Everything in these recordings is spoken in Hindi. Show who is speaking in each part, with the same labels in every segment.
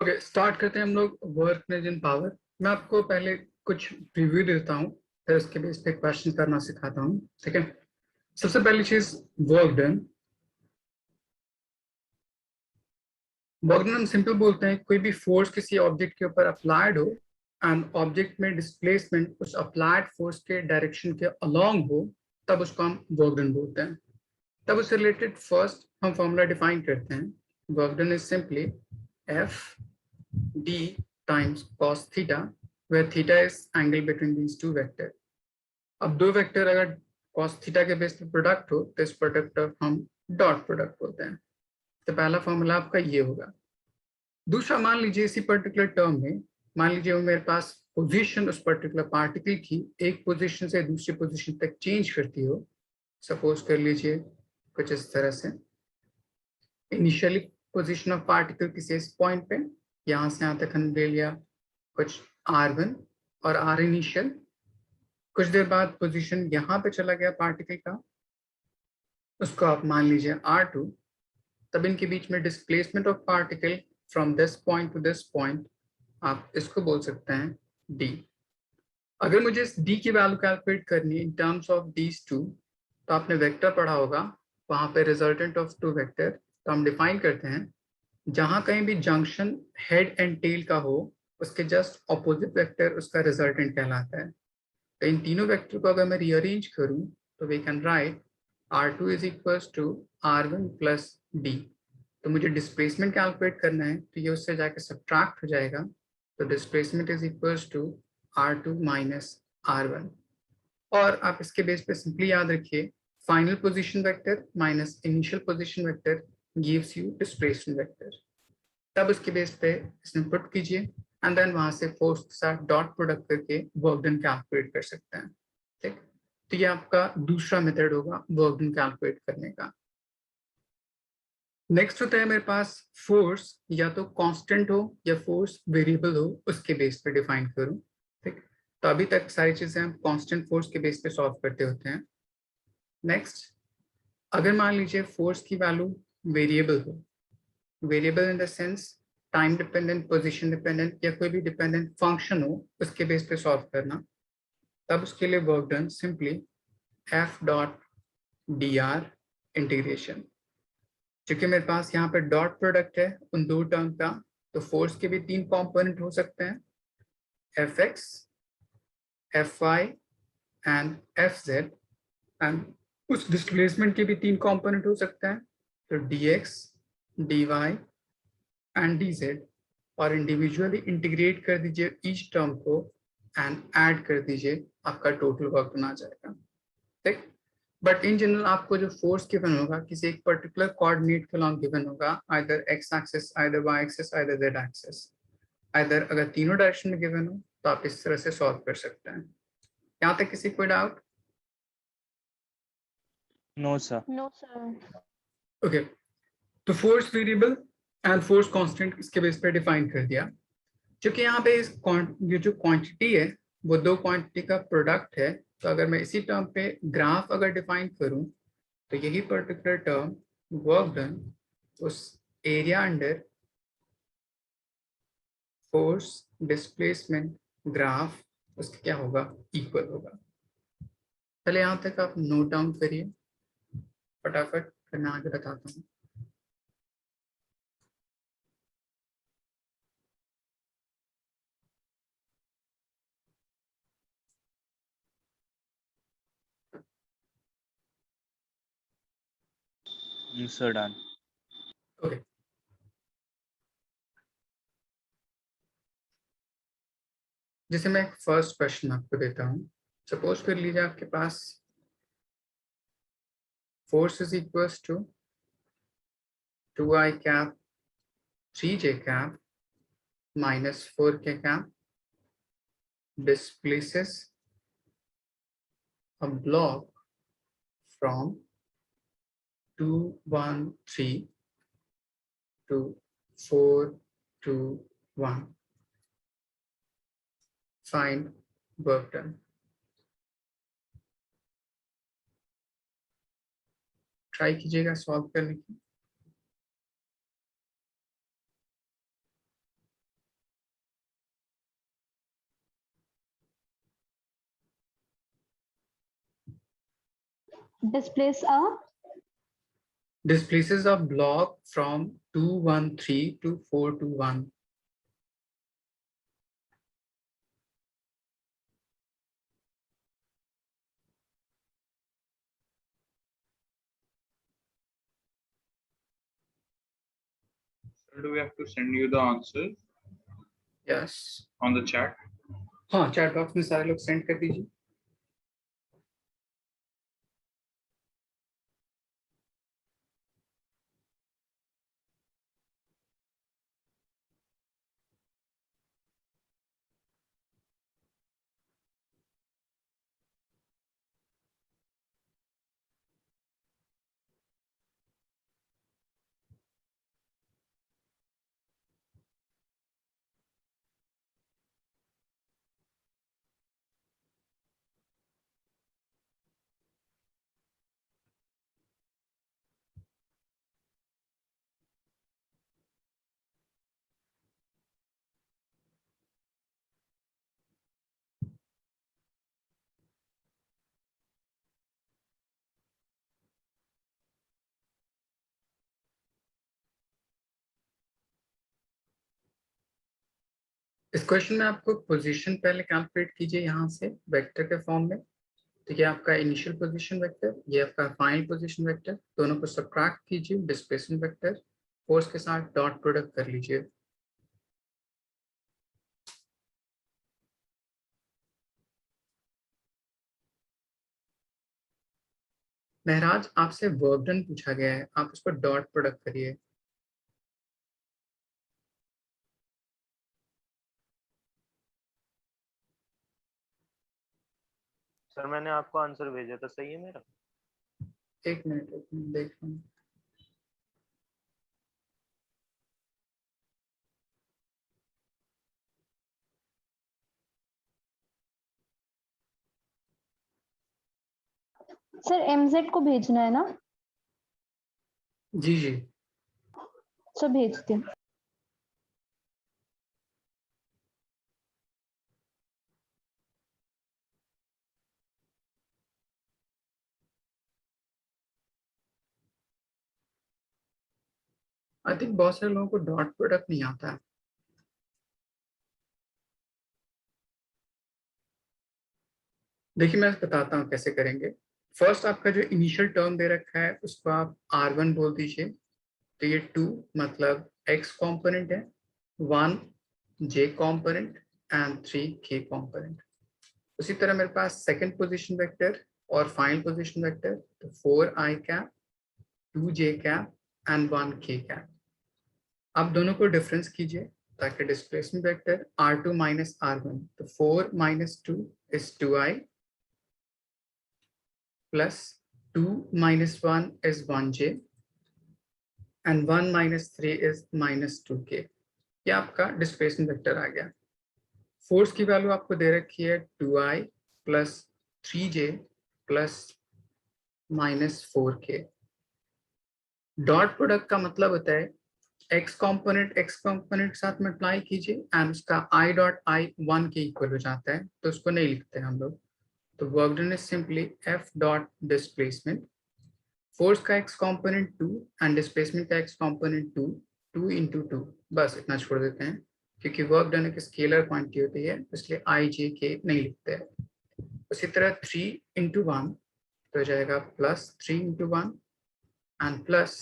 Speaker 1: ओके, स्टार्ट करते हैं हम लोग वर्क इन पावर। मैं आपको पहले कुछ रिव्यू देता हूँ, फिर उसके बेस पे क्वेश्चन करना सिखाता हूँ। ठीक है, सबसे पहली चीज वर्क डन। वर्क डन हम सिंपल बोलते हैं, कोई भी फोर्स किसी ऑब्जेक्ट के ऊपर अप्लाइड हो एंड ऑब्जेक्ट में डिस्प्लेसमेंट उस अप्लाइड फोर्स के डायरेक्शन के अलोंग हो, तब उसको हम वर्क डन बोलते हैं। तब उससे रिलेटेड फर्स्ट हम फॉर्मूला डिफाइन करते हैं। Work done is simply F d times cos theta, where theta is angle between these two vector. अब दो वेक्टर अगर cos थीटा के बेस पे प्रोडक्ट हो तो इस प्रोडक्ट को हम डॉट प्रोडक्ट बोलते हैं। तो पहला फॉर्मूला आपका ये होगा। दूसरा, मान लीजिए इसी पर्टिकुलर टर्म में, मान लीजिए वो मेरे पास पोजीशन उस पर्टिकुलर पार्टिकल की एक पोजीशन से दूसरी पोजीशन तक चेंज करती हो। सपोज कर लीजिए कुछ इस तरह से, इनिशियली पोजीशन ऑफ पार्टिकल किसी इस पॉइंट पे, यहाँ से यहाँ तक हमने ले लिया कुछ r1 और r इनिशियल। कुछ देर बाद पोजीशन यहाँ पे चला गया पार्टिकल का, उसको आप मान लीजिए r2। तब इनके बीच में displacement of particle from this point two this point, आप इसको बोल सकते हैं d। अगर मुझे इस d की वैल्यू कैलकुलेट करनी है in terms of these two, तो आपने वेक्टर पढ़ा होगा, वहां पे रिजल्टेंट ऑफ टू वेक्टर, तो हम डिफाइन करते हैं जहां कहीं भी जंक्शन हेड एंड टेल का हो, उसके जस्ट ऑपोजिट वेक्टर उसका रिजल्टेंट कहलाता है। तो इन तीनों वेक्टर को अगर मैं रीअरेंज करूं तो we can write r2 is equals to r1 plus d। तो मुझे डिस्प्लेसमेंट कैलकुलेट करना है, तो ये उससे जाके सब्ट्रैक्ट हो जाएगा। तो displacement is equals to r2 minus r1। और आप इसके बेस पे सिंपली याद रखिए, final position vector minus initial position vector gives you displacement vector. तब उसके बेस पे इसमें पुट कीजिए एंड देन वहां से फोर्स के साथ डॉट प्रोडक्ट करके वर्क डन कैलकुलेट कर सकते हैं। ठीक, तो ये आपका दूसरा मेथड होगा वर्क डन कैलकुलेट करने का। नेक्स्ट होता है मेरे पास फोर्स या तो कांस्टेंट हो या फोर्स वेरिएबल हो, उसके बेस पे डिफाइन करूं। ठीक, तो अभी तक सारी चीजें हम कांस्टेंट फोर्स के बेस पे सॉल्व करते होते हैं। नेक्स्ट, अगर मान लीजिए फोर्स की वैल्यू वेरिएबल हो, variable in the sense time dependent, position dependent या कोई भी डिपेंडेंट फंक्शन हो, उसके बेस पे सॉल्व करना। तब उसके लिए work done simply F dot D R integration. क्योंकि मेरे पास यहाँ पे डॉट प्रोडक्ट है उन दो टर्म का, तो फोर्स के भी तीन कंपोनेंट हो सकते हैं, F X, F Y and F Z. And उस डिस्प्लेसमेंट के भी तीन कंपोनेंट हो सकते हैं, तो D X, D Y and D Z. और इंडिविजुअली इंटीग्रेट कर दीजिए ईच टर्म को एंड ऐड कर दीजिए, आपका टोटल वर्क बना जाएगा। ठीक, बट इन जनरल आपको जो फोर्स गिवन होगा किसी एक पर्टिकुलर कोऑर्डिनेट के अलॉन्ग गिवन होगा, either X axis, either Y axis, either Z axis. Either अगर तीनों डायरेक्शन में गिवन हो तो आप इस तरह से सॉल्व कर सकते हैं। यहाँ तक किसी कोई doubt?
Speaker 2: No sir.
Speaker 3: No, sir.
Speaker 1: Okay, तो force variable and force constant इसके बेस पे डिफाइन कर दिया। क्योंकि यहाँ पे ये जो क्वांटिटी है वो दो क्वांटिटी का प्रोडक्ट है, तो अगर मैं इसी टर्म पे ग्राफ अगर डिफाइन करूं, तो यही पर्टिकुलर टर्म वर्क डन उस area under force displacement graph उसका क्या होगा, इक्वल होगा। पहले यहाँ तक आप नोट डाउन करिए, फटाफट फिर मैं आगे बताता हूँ।
Speaker 2: Sir done.
Speaker 1: ओके, जैसे मैं एक फर्स्ट क्वेश्चन आपको देता हूँ। सपोज कर लीजिए आपके पास force is equals to 2i cap 3j cap minus 4k cap displaces a block from 213 to 421. Find work done. Try कीजिएगा सॉल्व करने की।
Speaker 3: Displace a
Speaker 1: Displaces a block from 213 to 421.
Speaker 4: Sir, do we have to send you the answer
Speaker 1: Yes.
Speaker 4: on the chat?
Speaker 1: हाँ, चैट बॉक्स में सारे लोग सेंड कर दीजिए. इस क्वेश्चन में आपको पोजीशन पहले कैलकुलेट कीजिए यहाँ से वेक्टर के फॉर्म में. तो ये आपका इनिशियल पोजीशन वेक्टर, ये आपका फाइनल पोजीशन वेक्टर, दोनों को सब्ट्रैक्ट कीजिए डिस्प्लेसमेंट वेक्टर, फोर्स के साथ डॉट प्रोडक्ट कर लीजिए. महराज, आपसे वर्क डन पूछा गया है, आप उसको डॉट प्रोडक्ट करिए.
Speaker 2: सर मैंने आपको आंसर भेजा था, सही है मेरा?
Speaker 1: एक मिनट देख लूं.
Speaker 3: सर MZ को भेजना है ना?
Speaker 1: जी जी.
Speaker 3: सर भेजते हैं.
Speaker 1: आई थिंक बहुत सारे लोगों को डॉट प्रोडक्ट नहीं आता है. देखिए मैं बताता हूँ कैसे करेंगे. फर्स्ट आपका जो इनिशियल टर्म दे रखा है उसको आप R1 बोल दीजिए. तो ये 2 मतलब x कंपोनेंट है, 1 j component and 3 k component. उसी तरह मेरे पास सेकंड पोजीशन वेक्टर और फाइनल पोजीशन वेक्टर, तो 4i cap, 2j cap and 1k cap. आप दोनों को डिफरेंस कीजिए ताकि displacement vector R2 minus R1, तो 4 minus 2 is 2i plus 2 minus 1 is 1j and 1 minus 3 is minus 2k. ये आपका डिस्प्लेसमेंट वेक्टर आ गया. फोर्स की वैल्यू आपको दे रखी है 2i plus 3j plus minus 4k. Dot product का मतलब होता है x कंपोनेंट साथ मल्टीप्लाई कीजिए एंड उसका i डॉट i 1 के इक्वल हो जाता है, तो उसको नहीं लिखते हम लोग. तो work done is simply f dot displacement. Force का x कंपोनेंट 2 एंड डिस्प्लेसमेंट का x कंपोनेंट 2 into 2. बस इतना छोड़ देते हैं क्योंकि वर्क डन एक स्केलर क्वांटिटी होती है, इसलिए i j k नहीं लिखते हैं. उसी तरह 3 into 1 तो हो जाएगा प्लस 3 into 1 एंड प्लस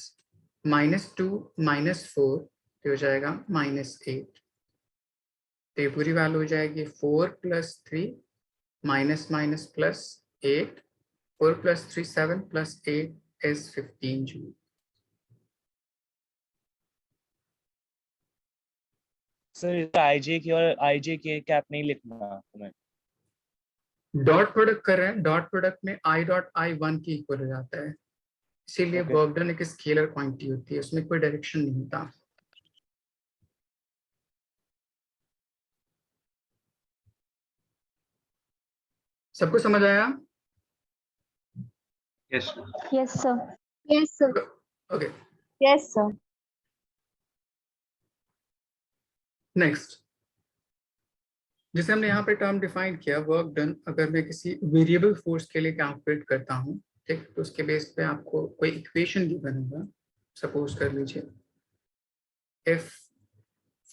Speaker 1: -2 -4 तो हो जाएगा -8. तो ये पूरी वैल्यू हो जाएगी 4 + 3 minus plus 8. 4 + 3 7 + 8 is 15 joule.
Speaker 2: Sir इसका IJ की और IJ के कैप नहीं लिखना हमें.
Speaker 1: डॉट प्रोडक्ट कर रहे हैं, डॉट प्रोडक्ट में i डॉट i 1 के इक्वल हो जाता है, इसीलिए
Speaker 2: Okay.
Speaker 1: वर्क डन एक स्केलर क्वांटिटी होती है, उसमें कोई डायरेक्शन नहीं होता. सबको समझ आया?
Speaker 4: Yes.
Speaker 3: Yes sir.
Speaker 5: Yes, sir.
Speaker 1: Okay.
Speaker 5: Yes, sir.
Speaker 1: Next, जिसे हमने यहाँ पे टर्म डिफाइन किया वर्क डन, अगर मैं किसी वेरिएबल फोर्स के लिए कैलकुलेट करता हूँ ठीक, तो उसके बेस पे आपको कोई इक्वेशन गिवन होगा, सपोज कर लीजिए if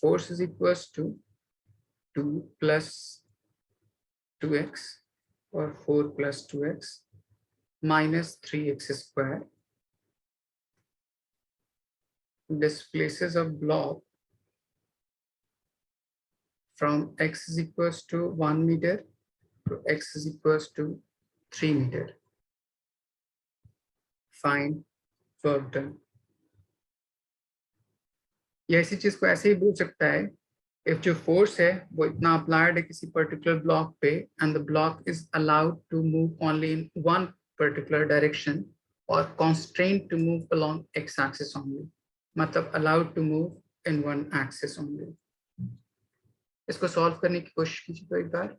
Speaker 1: force is equals to 2 plus 2x और 4 plus 2x minus 3x square displaces a block from x is equals to 1 meter to x is equals to 3 meter. Find work done. ये ऐसी चीज को ऐसे ही बोल सकता है if जो फोर्स है वो इतना अप्लाइड है किसी पर्टिकुलर ब्लॉक पे and the block is allowed to move only in one particular direction or constrained to move along x axis only, मतलब allowed to move in one axis only. इसको सॉल्व करने की कोशिश कीजिए तो एक बार।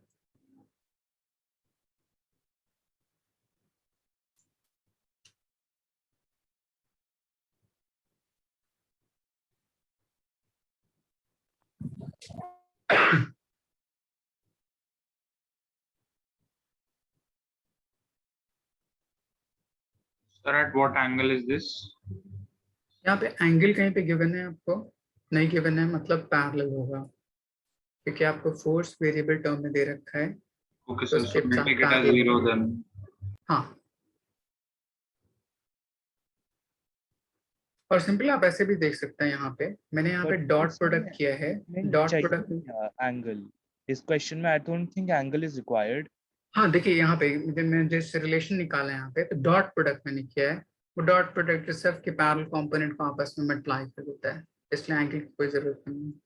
Speaker 4: Sir, at what angle is this?
Speaker 1: यहाँ पे एंगल कहीं पे गिवन है आपको नहीं गिवन है, मतलब पैरेलल होगा क्योंकि आपको फोर्स वेरिएबल टर्म में दे रखा है।
Speaker 4: Okay,
Speaker 1: तो
Speaker 4: sir.
Speaker 1: उसके
Speaker 4: So we'll
Speaker 1: साथ
Speaker 4: take it as
Speaker 1: parallel
Speaker 4: 0
Speaker 1: होगा।
Speaker 4: then.
Speaker 1: हाँ, और सिंपली आप ऐसे भी देख सकते हैं, यहाँ पे मैंने यहाँ पे
Speaker 2: But
Speaker 1: डॉट
Speaker 2: इसमें
Speaker 1: प्रोडक्ट किया है।
Speaker 2: नहीं
Speaker 1: डॉट
Speaker 2: चाहिए
Speaker 1: प्रोडक्ट
Speaker 2: एंगल इस क्वेश्चन में। I don't think angle is required.
Speaker 1: हाँ देखिए यहाँ पे मैंने जैसे रिलेशन निकाला है यहाँ पे, तो डॉट प्रोडक्ट मैंने किया है। वो डॉट प्रोडक्ट सिर्फ के पैरेलल कंपोनेंट को आपस में मल्टीप्लाई कर देता है, इसलिए एंगल की कोई जरूरत नहीं है।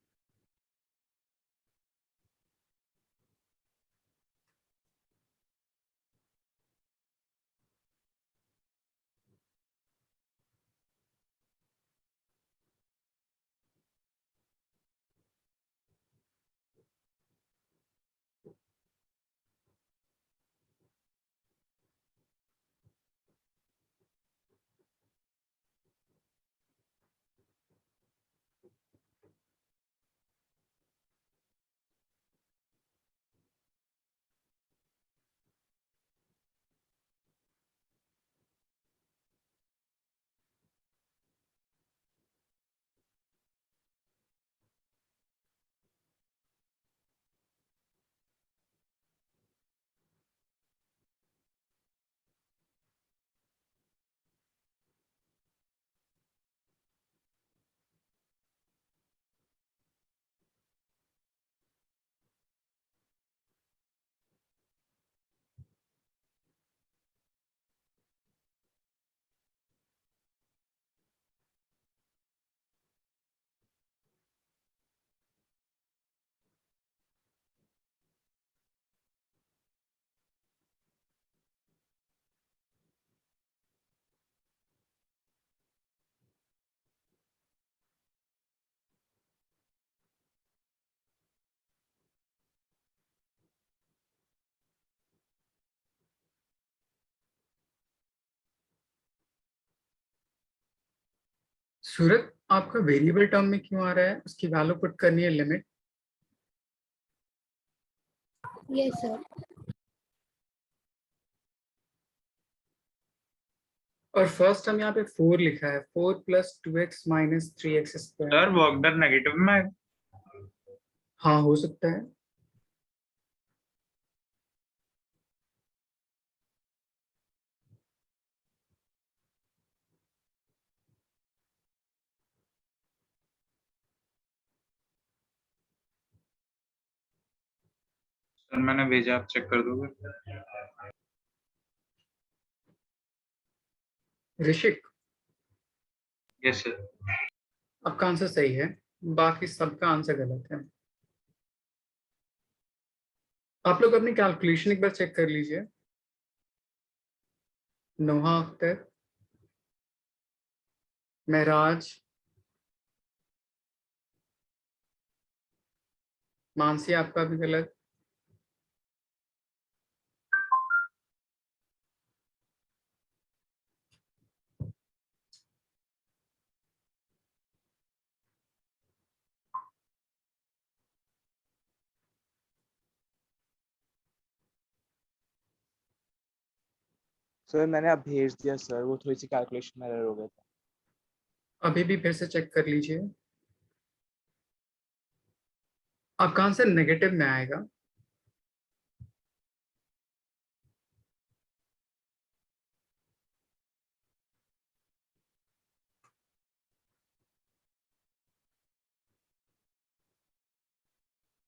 Speaker 1: सूरत, आपका वेरिएबल टर्म में क्यों आ रहा है? उसकी वैल्यू पुट करनी है लिमिट।
Speaker 5: Yes, sir.
Speaker 1: और फर्स्ट हम यहाँ पे 4 लिखा है, 4 plus 2x minus 3x square.
Speaker 4: Sir, work done negative में है।
Speaker 1: हाँ हो सकता है।
Speaker 4: सर मैंने भेजा, आप चेक कर दोगे?
Speaker 1: ऋषिक,
Speaker 4: यस सर।
Speaker 1: आपका आंसर सही है, बाकी सबका आंसर गलत है। आप लोग अपनी कैलकुलेशन एक बार चेक कर लीजिए। नोहा अख्तर, महराज, मानसी, आपका भी गलत।
Speaker 2: सर मैंने अब भेज दिया सर, वो थोड़ी सी कैलकुलेशन में एरर हो गया था।
Speaker 1: अभी भी फिर से चेक कर लीजिए। आपका आंसर नेगेटिव में आएगा।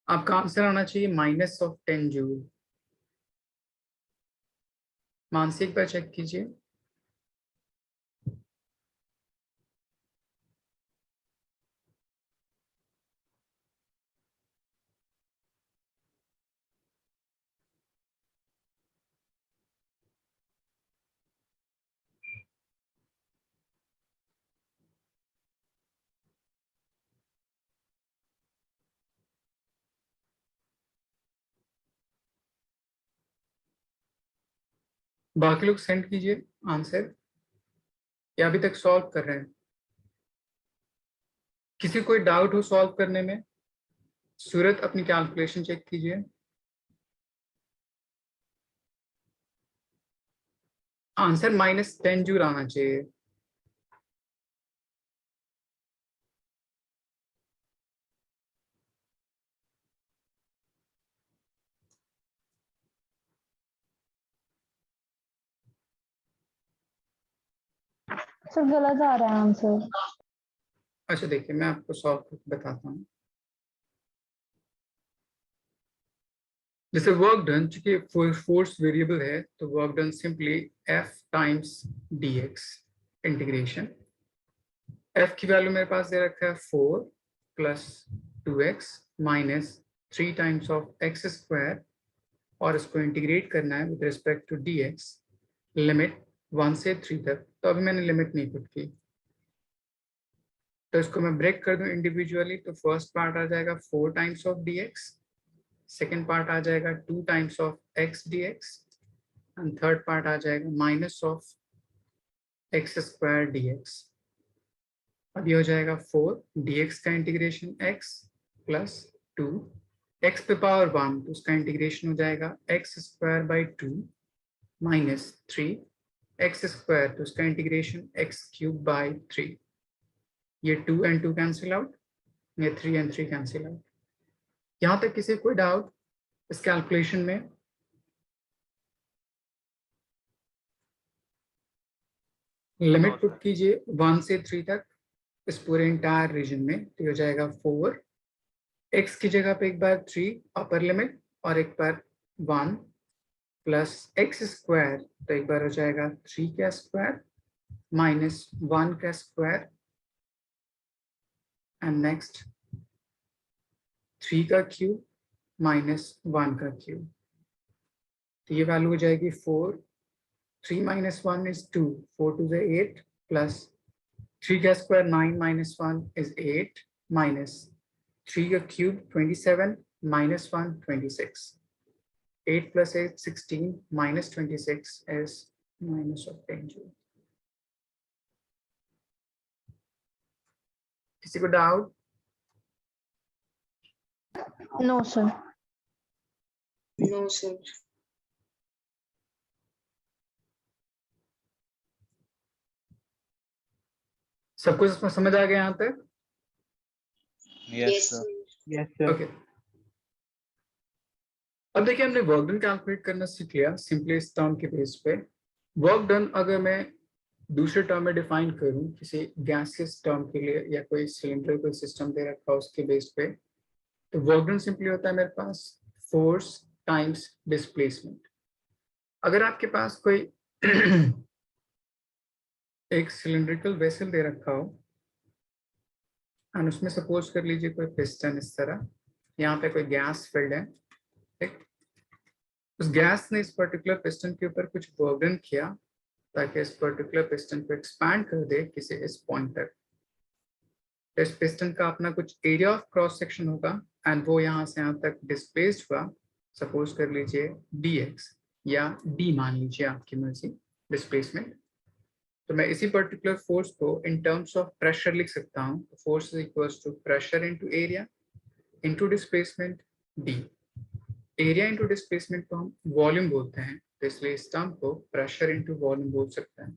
Speaker 1: आपका आंसर आना चाहिए -10 जूल। मानसिक पर चेक कीजिए। बाकी लोग सेंड कीजिए आंसर, या अभी तक सॉल्व कर रहे हैं? किसी कोई डाउट हो सॉल्व करने में? सूरत अपनी कैलकुलेशन चेक कीजिए। आंसर -10 जूल आना चाहिए।
Speaker 3: सर गलत आ रहा है आंसर।
Speaker 1: अच्छा देखिए, मैं आपको सॉल्व करके बताता हूँ। जैसे वर्क डन, चूंकि फोर्स वेरिएबल है तो work done simply F times dx इंटीग्रेशन। F की वैल्यू मेरे पास दे रखा है 4 plus 2x minus 3 times of X square, और इसको इंटीग्रेट करना है with respect to dx, limit 1 से 3 तक। तो अभी मैंने लिमिट नहीं पुट की, तो इसको मैं ब्रेक कर दूं इंडिविजुअली। तो फर्स्ट पार्ट आ जाएगा 4 times of dx, second part आ जाएगा 2 times of x dx, and third part आ जाएगा minus of X square dx। अब ये हो जाएगा 4 dx का इंटीग्रेशन x प्लस 2 x पे पावर 1, तो उसका इंटीग्रेशन हो जाएगा x square by 2 minus 3 X square, तो उसका इंटीग्रेशन x क्यूब बाई 3। ये 2 and 2 कैंसिल आउट, ये 3 and 3 कैंसिल आउट। यहाँ तक किसी कोई डाउट इस कैलकुलेशन में? लिमिट पुट कीजिए 1 से 3 तक इस पूरे इंटायर रीजन में, तो हो जाएगा 4 x की जगह पे एक बार 3 अपर लिमिट और एक बार 1 प्लस एक्स स्क्वायर, तो एक बार हो जाएगा 3 का स्क्वायर माइनस 1 का स्क्वायर, एंड नेक्स्ट 3 का क्यूब माइनस 1 का क्यूब। तो ये वैल्यू हो जाएगी 4, 3 minus 1 is 2, 4 to the 8 plus 3 का स्क्वायर 9 minus 1 is 8 minus 3 का cube 27 minus 1 26, 8 plus 8 16 minus 26 is minus of 10 joule। किसी को doubt?
Speaker 3: No sir.
Speaker 5: No, sir.
Speaker 1: सब कुछ इसमें समझ आ गया यहाँ तक?
Speaker 2: Yes sir.
Speaker 4: Yes, sir.
Speaker 1: Okay. अब देखिए, हमने वर्क डन कैलकुलेट करना सीख लिया सिंपली इस टर्म के बेस पे। वर्क डन अगर मैं दूसरे टर्म में डिफाइन करूं किसी गैसियस टर्म के लिए, या कोई सिलेंडर कोई सिस्टम दे रखा उसके बेस पे, तो वर्क डन सिंपली होता है मेरे पास फोर्स टाइम्स डिस्प्लेसमेंट। अगर आपके पास कोई एक सिलिंड्रिकल वेसल दे रखा हो और उसमें सपोज कर लीजिए कोई पिस्टन इस तरह, यहाँ पे कोई गैस फिल्ड है, ठीक। उस गैस ने इस पर्टिकुलर पिस्टन के ऊपर कुछ वर्क डन किया ताकि इस पर्टिकुलर पिस्टन को एक्सपैंड कर दे किसी इस पॉइंट तक। तो इस पिस्टन का अपना कुछ एरिया ऑफ क्रॉस सेक्शन होगा, एंड वो यहाँ से यहाँ तक डिस्प्लेस्ड हुआ, सपोज कर लीजिए dx या d मान लीजिए, आपकी मर्जी डिस्प्लेसमेंट। तो मैं इसी पर्टिकुलर फोर्स को इन टर्म्स ऑफ प्रेशर लिख सकता हूँ। Force is equals to pressure into area into displacement d। Area into displacement को हम वॉल्यूम बोलते हैं, तो इसलिए इस टर्म को प्रेशर इनटू वॉल्यूम बोल सकते हैं।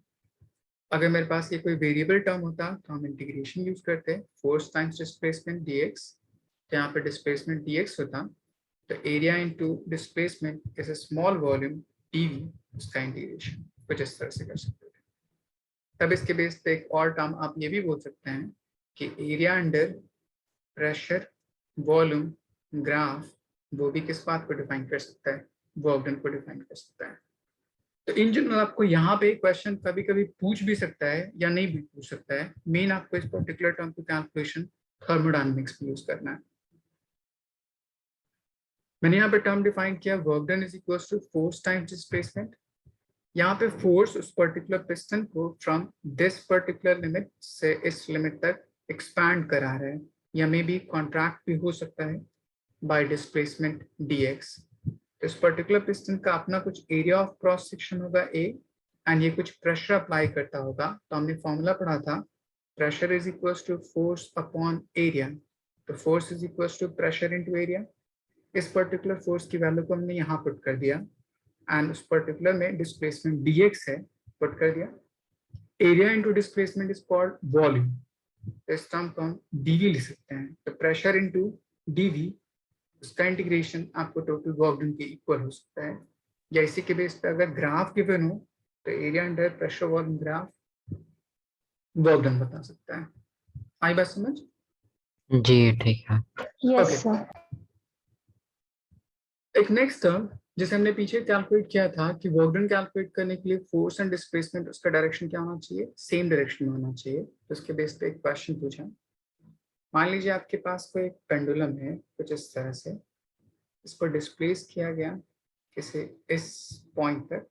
Speaker 1: अगर मेरे पास ये कोई वेरिएबल टर्म होता तो हम इंटीग्रेशन यूज करते हैं, फोर्स टाइम्स डिस्प्लेसमेंट dx, तो यहाँ पे डिस्प्लेसमेंट dx होता, तो area into displacement is a small volume dv, उसका इंटीग्रेशन कुछ इस तरह से कर सकते हैं। तब इसके बेस पे एक और टर्म आप ये भी बोल सकते हैं कि area under pressure volume graph, वो भी किस बात को डिफाइन कर सकता है, वर्क डन को डिफाइन कर सकता है। तो इन जनरल आपको यहाँ पे क्वेश्चन कभी कभी पूछ भी सकता है या नहीं भी पूछ सकता है। मेन आपको इस पर्टिकुलर टर्म को कैलकुलेशन थर्मोडायनेमिक्स में यूज करना है। मैंने यहाँ पे टर्म डिफाइन किया, work done is equal to force times displacement. यहाँ पे फोर्स उस पर्टिकुलर पिस्टन को फ्रॉम दिस पर्टिकुलर लिमिट से इस लिमिट तक एक्सपैंड करा रहा है, या मे बी कॉन्ट्रैक्ट भी हो सकता है बाय डिस्प्लेसमेंट dx। इस पर्टिकुलर पिस्टन का अपना कुछ एरिया ऑफ क्रॉस सेक्शन होगा A, एंड ये कुछ प्रेशर अप्लाई करता होगा। तो हमने फॉर्मूला पढ़ा था, pressure is equal to force upon area, तो force is equal to pressure into area. इस पर्टिकुलर फोर्स की वैल्यू को हमने यहाँ पुट कर दिया, एंड उस पर्टिकुलर में डिस्प्लेसमेंट dx है, पुट कर दिया। Area into displacement is called volume, तो इस टर्म को हम dv लिख सकते हैं। तो प्रेशर इनटू dv, उसका इंटीग्रेशन आपको टोटल वर्क डन के इक्वल हो सकता है। या इसी के बेस पे अगर ग्राफ गिवन हो तो area under pressure volume graph work done बता सकता है। आई बात समझ?
Speaker 6: जी ठीक है।
Speaker 3: Yes
Speaker 1: Okay.
Speaker 3: सर।
Speaker 1: एक नेक्स्ट टर्म जिसे हमने पीछे कैलकुलेट किया था कि वर्क डन कैलकुलेट करने के लिए फोर्स एंड डिस्प्लेसमेंट उसका डायरेक्शन क्या होना चाहिए, सेम डायरेक्शन में होना चाहिए। तो उसके बेस पे एक क्वेश्चन पूछा, मान लीजिए आपके पास कोई एक पेंडुलम है कुछ इस तरह से, इसको डिस्प्लेस किया गया किसी इस पॉइंट तक,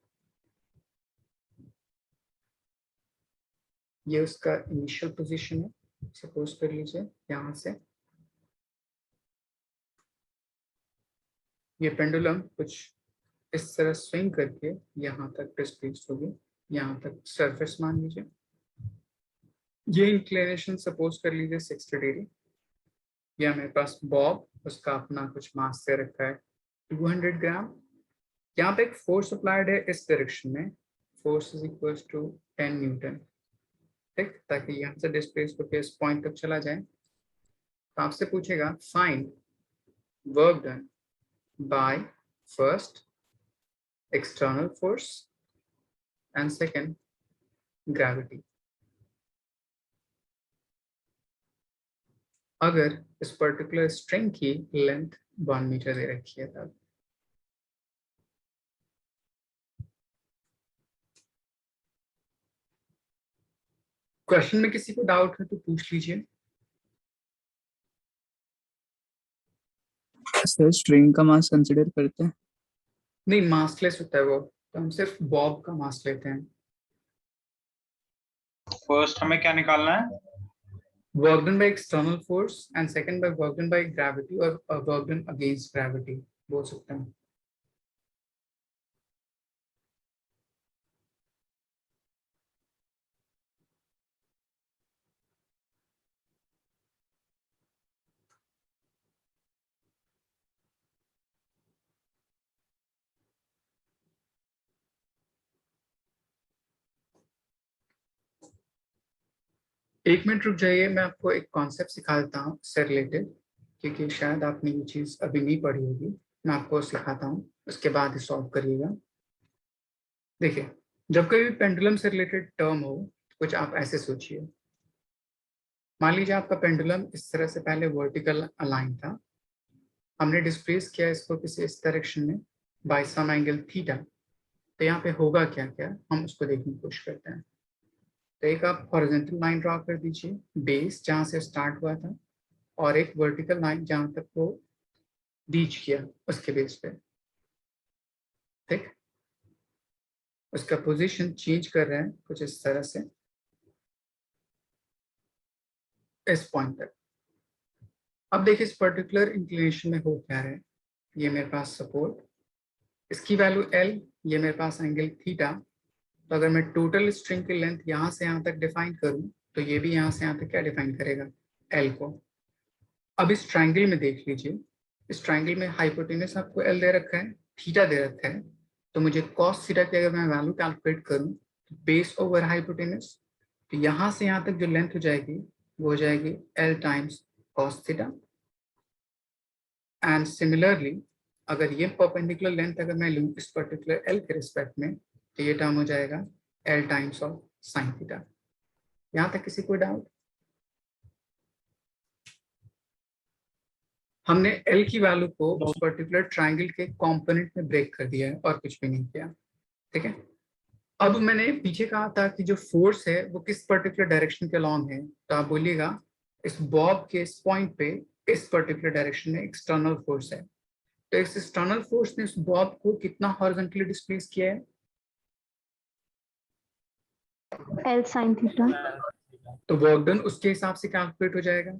Speaker 1: ये उसका इनिशियल पोजीशन है, सपोज कर लीजिए यहाँ से ये पेंडुलम कुछ इस तरह स्विंग करके यहाँ तक डिस्प्लेस होगी, यहाँ तक सरफेस मान लीजिए। ये इंक्लिनेशन सपोज कर लीजिए 60 डिग्री। या मेरे पास बॉब, उसका अपना कुछ मास दे रखा है 200 ग्राम। यहाँ पे एक फोर्स अप्लाइड है इस डायरेक्शन में, force is equal to 10 newton, ठीक, ताकि यहाँ से डिस्प्लेस होकर इस पॉइंट तक चला जाए। तो आपसे पूछेगा find work done by first external force and second gravity. अगर इस पर्टिकुलर स्ट्रिंग की लेंथ 1 मीटर दे रखी है तब। क्वेश्चन में किसी को डाउट है तो पूछ लीजिए।
Speaker 7: सर स्ट्रिंग का मास कंसीडर करते हैं?
Speaker 1: नहीं, मासलेस होता है वो, तो हम सिर्फ बॉब का मास लेते हैं।
Speaker 4: फर्स्ट हमें क्या निकालना है?
Speaker 1: Work done by external force and second by work done by gravity, और वर्क डन अगेंस्ट ग्रेविटी बोल सकते हैं। एक मिनट रुक जाइए, मैं आपको एक कॉन्सेप्ट सिखा देता हूँ इससे रिलेटेड, क्योंकि शायद आपने ये चीज अभी नहीं पढ़ी होगी। मैं आपको सिखाता हूँ, उसके बाद ही सॉल्व करिएगा। देखिए, जब कभी पेंडुलम से रिलेटेड टर्म हो, कुछ आप ऐसे सोचिए। मान लीजिए आपका पेंडुलम इस तरह से पहले वर्टिकल अलाइन था, हमने डिस्प्लेस किया इसको किसी इस डायरेक्शन में बाय सम एंगल थीटा। तो यहाँ पे होगा क्या क्या, हम उसको देखने की कोशिश करते हैं। तो एक आप हॉरिजॉन्टल लाइन ड्रॉ कर दीजिए, बेस जहाँ से स्टार्ट हुआ था, और एक वर्टिकल लाइन जहाँ तक वो रीच किया उसके बेस पे, ठीक। उसका पोजीशन चेंज कर रहे हैं कुछ इस तरह से इस पॉइंट तक। अब देखिए इस पर्टिकुलर इंक्लिनेशन में हो क्या है, ये मेरे पास सपोर्ट, इसकी वैल्यू L, ये मेरे पास एंगल थीटा। तो अगर मैं टोटल स्ट्रिंग की लेंथ यहाँ से यहाँ तक डिफाइन करूँ, तो ये भी यहाँ से यहाँ तक क्या डिफाइन करेगा, L को। अब इस ट्राइंगल में देख लीजिए, इस ट्राइंगल में हाइपोटेनस आपको L दे रखा है, थीटा दे रखा है। तो मुझे cos थीटा की अगर मैं वैल्यू कैलकुलेट करूं तो बेस ओवर हाइपोटेनस, तो यहां से यहां तक जो लेंथ हो जाएगी वो हो जाएगी L times cos theta. And similarly अगर ये परपेंडिकुलर लेंथ अगर मैं लूं इस पर्टिकुलर L के रिस्पेक्ट में, तो ये टर्म हो जाएगा L times of sine theta. यहां तक किसी को डाउट? हमने L की वैल्यू को उस पर्टिकुलर ट्रायंगल के कंपोनेंट में ब्रेक कर दिया है और कुछ भी नहीं किया, ठीक है। अब मैंने पीछे कहा था कि जो फोर्स है वो किस पर्टिकुलर डायरेक्शन के अलॉन्ग है, तो आप बोलिएगा इस बॉब के इस पॉइंट पे इस पर्टिकुलर डायरेक्शन में एक्सटर्नल फोर्स है। तो इस एक्सटर्नल फोर्स ने उस बॉब को कितना हॉरिजॉन्टली डिस्प्लेस किया है?
Speaker 3: L sin theta.
Speaker 1: तो वर्क डन उसके हिसाब से कैलकुलेट हो जाएगा।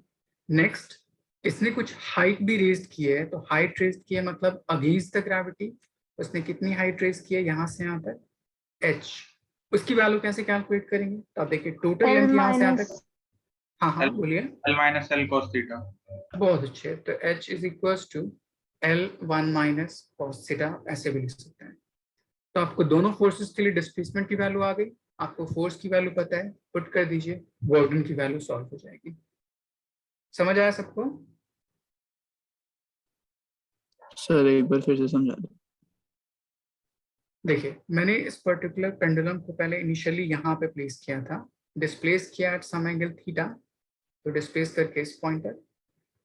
Speaker 1: नेक्स्ट, इसने कुछ हाइट भी रेज की है, तो हाइट रेज की है मतलब अगेंस्ट द ग्रेविटी उसने कितनी हाइट रेज की है यहाँ से यहाँ तक h। उसकी वैल्यू कैसे कैलकुलेट करेंगे? तो आप देखिए टोटल
Speaker 3: L
Speaker 1: लेंथ यहाँ से यहाँ
Speaker 3: minus
Speaker 1: तक, हाँ हाँ बोलिए।
Speaker 4: L minus L cos theta.
Speaker 1: बहुत अच्छे, तो h is equal to L1 minus cos theta, ऐसे भी लिख सकते हैं। तो आपको दोनों फोर्सेस के लिए डिस्प्लेसमेंट की वैल्यू आ गई, आपको फोर्स की वैल्यू पता है, पुट कर दीजिए, वर्क डन की वैल्यू सॉल्व हो जाएगी। समझ आया सबको?
Speaker 7: सर एक बार फिर से समझा दो।
Speaker 1: देखिए मैंने इस पर्टिकुलर पेंडुलम को पहले इनिशियली यहाँ पे प्लेस किया था, डिस्प्लेस किया एट सम एंगल थीटा, तो डिस्प्लेस करके इस पॉइंट तक।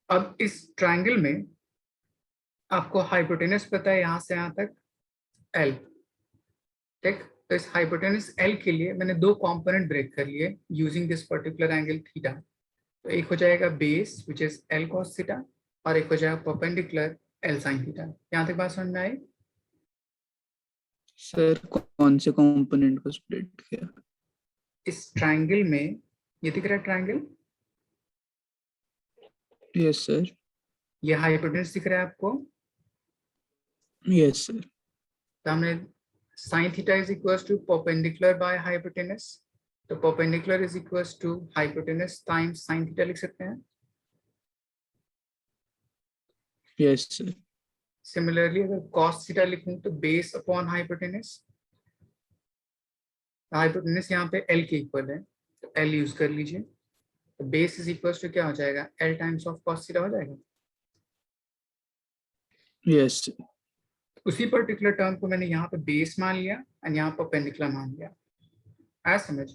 Speaker 1: अब इस ट्रायंगल में आपको हाइपोटेनस पता है यहाँ से यहाँ तक L, ठीक। तो इस हाइपोटेनस L के लिए मैंने दो कंपोनेंट ब्रेक कर लिए using this particular angle theta. तो एक हो जाएगा base which is L cos theta और एक हो जाएगा परपेंडिकुलर L sin थीटा। यहाँ तक बात समझ में आई?
Speaker 7: सर कौन से कंपोनेंट को स्प्लिट किया?
Speaker 1: इस ट्रायंगल में ये दिख रहा है ट्रायंगल,
Speaker 7: यस सर।
Speaker 1: ये हाइपोटेनस दिख रहा है आपको,
Speaker 7: यस सर।
Speaker 1: तो हमने sin theta is equals to perpendicular by hypotenuse, तो perpendicular is equals to hypotenuse times sin theta लिख सकते हैं।
Speaker 7: Yes sir.
Speaker 1: सिमिलरली अगर cos थीटा लिखूं तो बेस अपॉन हाइपोटेनस, हाइपोटेनस यहाँ पे L के इक्वल है, तो L यूज कर लीजिए, तो बेस इज इक्वल्स टू क्या हो जाएगा, L times of cos theta हो जाएगा।
Speaker 7: Yes sir.
Speaker 1: उसी पर्टिकुलर टर्म को मैंने यहाँ पे बेस मान लिया और यहाँ पर पेंडिकुलर मान लिया, आया समझ?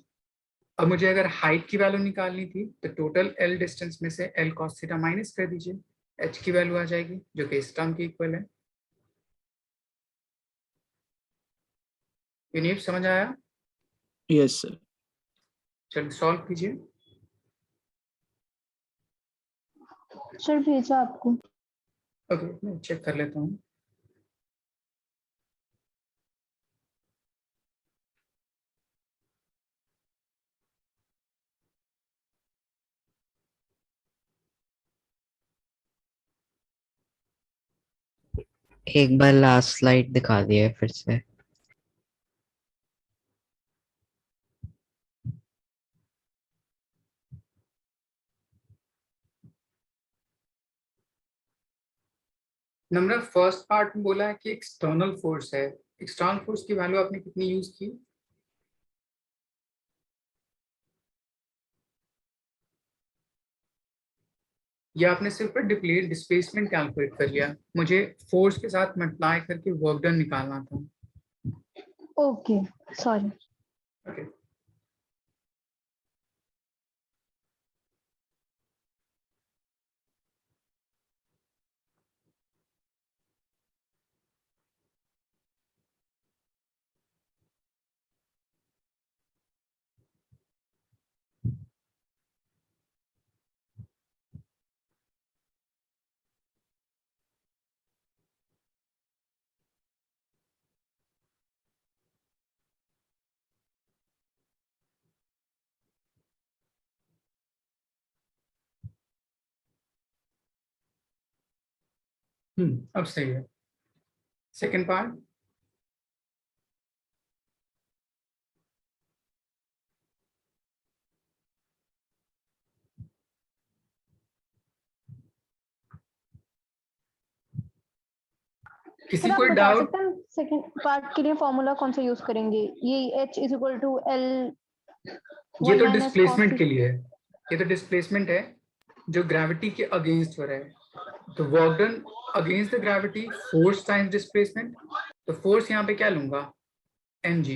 Speaker 1: अब मुझे अगर हाइट की वैल्यू निकालनी थी तो टोटल L डिस्टेंस में से L cos थीटा माइनस कर दीजिए, H की वैल्यू आ जाएगी जो कि इस टर्म के इक्वल है। यूनिट समझ आया?
Speaker 7: Yes sir.
Speaker 1: चलिए सॉल्व कीजिए।
Speaker 3: सर भेजा आपको।
Speaker 1: ओके मैं चेक कर लेता हूँ।
Speaker 6: एक बार लास्ट स्लाइड दिखा दिए फिर से।
Speaker 1: नंबर फर्स्ट पार्ट में बोला है कि एक्सटर्नल फोर्स है, एक्सटर्नल फोर्स की वैल्यू आपने कितनी यूज की? या आपने सिर्फ डिस्प्लेसमेंट कैलकुलेट कर लिया? मुझे फोर्स के साथ मल्टीप्लाई करके वर्क डन निकालना था।
Speaker 3: Okay sorry.
Speaker 1: ओके अब सही है। सेकंड पार्ट, किसी
Speaker 3: सर आप
Speaker 1: कोई
Speaker 3: बता
Speaker 1: डाउट?
Speaker 3: सकते हैं सेकंड पार्ट के लिए फॉर्मूला कौन सा यूज करेंगे? ये H is equal to L
Speaker 1: ये तो डिस्प्लेसमेंट के लिए है, ये तो डिस्प्लेसमेंट है जो ग्रेविटी के अगेंस्ट हो रहा है। तो work done against the gravity force times displacement. तो फोर्स यहाँ पे क्या लूंगा, mg,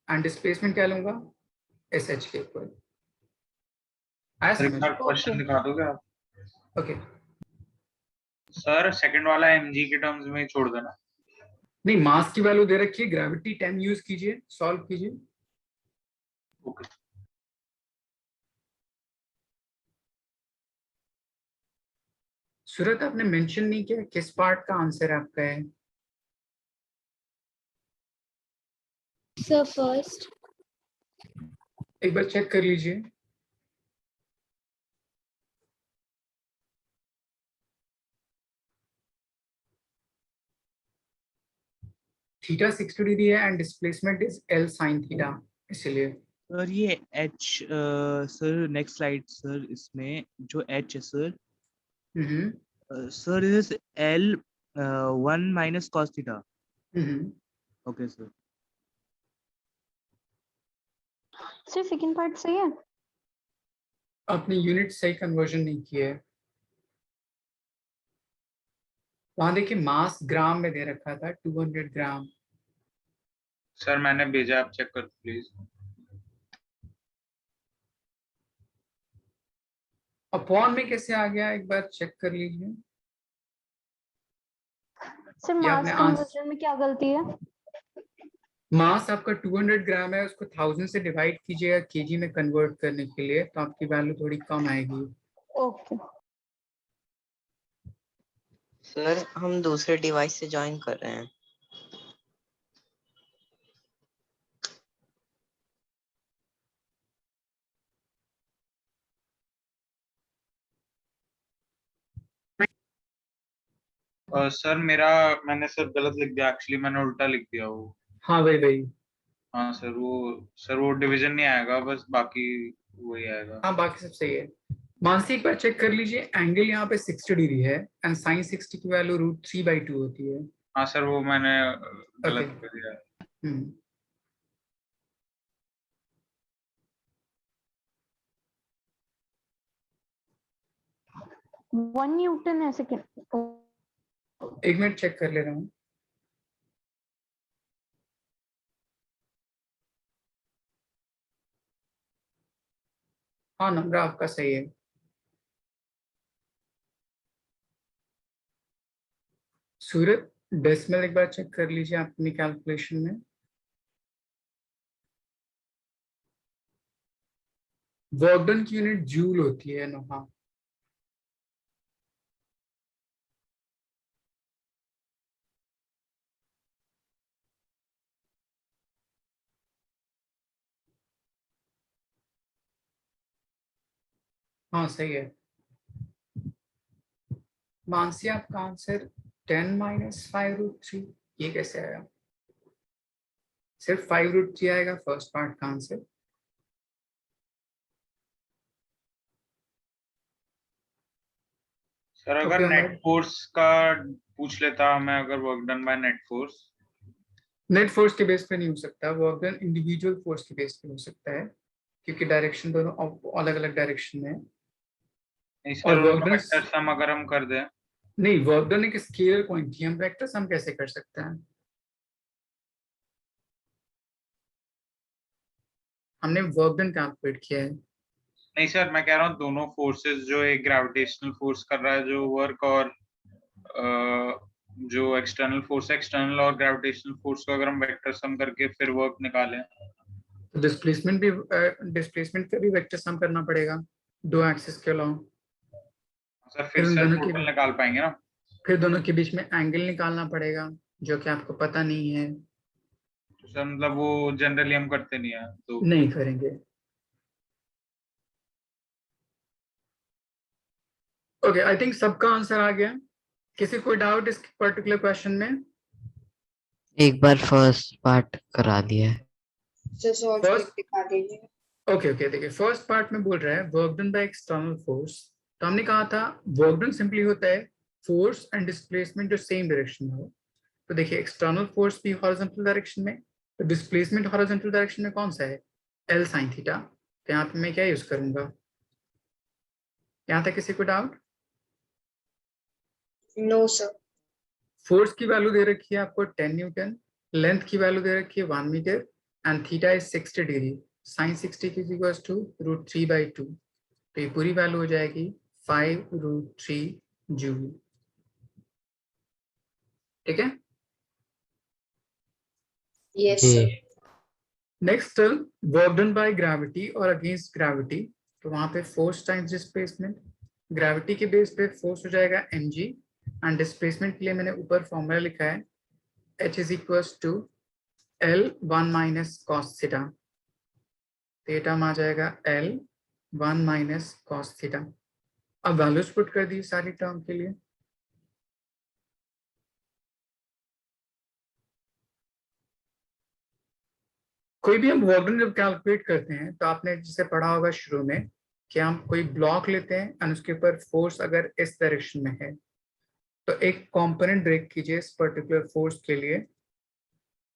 Speaker 1: एंड डिस्प्लेसमेंट क्या लूंगा, sh के इक्वल। आया
Speaker 4: सर एक
Speaker 1: समझ?
Speaker 4: बार क्वेश्चन दिखा दोगे आप?
Speaker 1: ओके,
Speaker 4: सर सेकंड वाला mg के टर्म्स में ही छोड़ देना।
Speaker 1: नहीं मास की वैल्यू दे रखी है, ग्रेविटी 10 यूज कीजिए, सॉल्व कीजिए।
Speaker 4: ओके।
Speaker 1: सूरत आपने मेंशन नहीं किया किस पार्ट का आंसर आपका है।
Speaker 3: Sir first.
Speaker 1: एक बार चेक कर लीजिए। थीटा 60 डिग्री है and displacement is L sin theta, इसलिए
Speaker 2: सर ये H sir next slide sir, इसमें जो H है sir, sir is L 1 minus cos theta. Okay sir.
Speaker 3: Sir second part सही है?
Speaker 1: आपने यूनिट सही कन्वर्जन नहीं किया है। वहां देखिए मास ग्राम में दे रखा था 200 ग्राम।
Speaker 4: सर मैंने भेजा, आप चेक कर प्लीज।
Speaker 1: अपॉन में कैसे आ गया, एक बार चेक कर लीजिए।
Speaker 3: सर
Speaker 1: ये
Speaker 3: मास
Speaker 1: आपने
Speaker 3: कन्वर्जन में क्या गलती है?
Speaker 1: मास आपका 200 ग्राम है, उसको 1000 से डिवाइड कीजिएगा केजी में कन्वर्ट करने के लिए, तो आपकी वैल्यू थोड़ी कम आएगी।
Speaker 3: ओके।
Speaker 6: सर हम दूसरे डिवाइस से ज्वाइन कर रहे हैं।
Speaker 4: सर मैंने सर गलत लिख दिया, एक्चुअली मैंने उल्टा लिख दिया वो।
Speaker 1: हाँ भाई
Speaker 4: हाँ सर वो डिवीजन नहीं आएगा, बस बाकी वही आएगा।
Speaker 1: हाँ बाकी सब सही है। मानसी एक बार चेक कर लीजिए, एंगल यहाँ पे 60 डिग्री है एंड साइन 60 की वैल्यू √3/2 होती है।
Speaker 4: हाँ सर वो मैंने गलत
Speaker 1: Okay.
Speaker 4: कर दिया।
Speaker 1: हम्म,
Speaker 3: 1 न्यूटन है सेकंड।
Speaker 1: एक मिनट चेक कर ले रहा हूँ। हाँ नंबर आपका सही है। सूरत डेसिमल एक बार चेक कर लीजिए अपनी कैलकुलेशन में। वर्क डन की यूनिट जूल होती है ना? हाँ हाँ सही है। मानसी आपका आंसर 10 - 5√3, ये कैसे आया? सिर्फ 5√3 आएगा फर्स्ट पार्ट का आंसर।
Speaker 4: सर अगर
Speaker 1: Okay,
Speaker 4: नेट
Speaker 1: Ahmed.
Speaker 4: फोर्स का पूछ लेता मैं, अगर work done by net force.
Speaker 1: Net force के बेस पे नहीं हो सकता, वर्क डन इंडिविजुअल फोर्स के बेस पे हो सकता है, क्योंकि डायरेक्शन दोनों अलग अलग डायरेक्शन में है।
Speaker 4: नहीं
Speaker 1: और
Speaker 4: सर
Speaker 1: वर्क
Speaker 4: उनका
Speaker 1: डन
Speaker 4: वेक्टर सम अगर हम कर दें।
Speaker 1: नहीं, वर्क डन एक स्केलर क्वांटिटी, हम वेक्टर सम कैसे कर सकते हैं? हमने वर्क डन कैलकुलेट किया है।
Speaker 4: नहीं सर मैं कह रहा हूँ दोनों फोर्सेस, जो एक ग्रेविटेशनल फोर्स कर रहा है जो वर्क, और जो एक्सटर्नल फोर्स है, एक्सटर्नल और ग्रेविटेशनल फोर्स को अगर हम वेक्टर सम करके फिर वर्क निकालें।
Speaker 1: तो डिस्प्लेसमेंट का भी वेक्टर सम करना पड़ेगा दो एक्सिस के अलावा।
Speaker 4: सर
Speaker 1: फिर
Speaker 4: फिर
Speaker 1: उन
Speaker 4: सर
Speaker 1: दोनों
Speaker 4: टोटल
Speaker 1: के
Speaker 4: निकाल पाएंगे ना।
Speaker 1: फिर दोनों के बीच में एंगल निकालना पड़ेगा, जो कि आपको पता नहीं है।
Speaker 4: तो सर मतलब वो जनरली हम करते नहीं है तो।
Speaker 1: नहीं करेंगे। ओके, आई थिंक सबका आंसर आ गया। किसी कोई डाउट इस पर्टिकुलर क्वेश्चन में?
Speaker 6: एक बार फर्स्ट पार्ट करा दिया है।
Speaker 5: सर शॉर्ट
Speaker 1: First-
Speaker 5: दिखा दीजिए।
Speaker 1: ओके देखिए, फर्स्ट पार्ट में बोल रहा है work done by external force. तो हमने कहा था वर्क डन सिंपली होता है फोर्स एंड डिस्प्लेसमेंट जो सेम डायरेक्शन में हो। तो देखिए एक्सटर्नल फोर्स भी हॉरिजॉन्टल डायरेक्शन में, तो डिस्प्लेसमेंट हॉरिजॉन्टल डायरेक्शन में कौन सा है, L sin थीटा। तो यहाँ पे मैं क्या यूज करूंगा, यहाँ तक किसी को डाउट?
Speaker 5: No, sir.
Speaker 1: फोर्स की वैल्यू दे रखी है आपको 10 न्यूटन, लेंथ की वैल्यू दे रखी है 1 metre and theta is 60 degree, sin 60 is equal to √3/2। तो ये पूरी वैल्यू हो जाएगी 5√3 जूल। ठीक है।
Speaker 5: Yes,
Speaker 6: जी
Speaker 5: sir.
Speaker 1: Next work done by gravity और अगेंस्ट ग्रेविटी। तो वहां पे फोर्स टाइम्स डिस्प्लेसमेंट, ग्रेविटी के बेस पे फोर्स हो जाएगा mg एंड डिस्प्लेसमेंट के लिए मैंने ऊपर फॉर्मूला लिखा है h is equals to L1 minus cos theta. तो ये टर्म आ जाएगा L1 माइनस कॉस थीटा। अब वैल्यूज पुट कर दी सारी टर्म के लिए। कोई भी हम वर्क डन जब कैलकुलेट करते हैं तो आपने जिसे पढ़ा होगा शुरू में कि हम कोई ब्लॉक लेते हैं एंड उसके ऊपर फोर्स अगर इस डायरेक्शन में है तो एक कंपोनेंट ब्रेक कीजिए इस पर्टिकुलर फोर्स के लिए,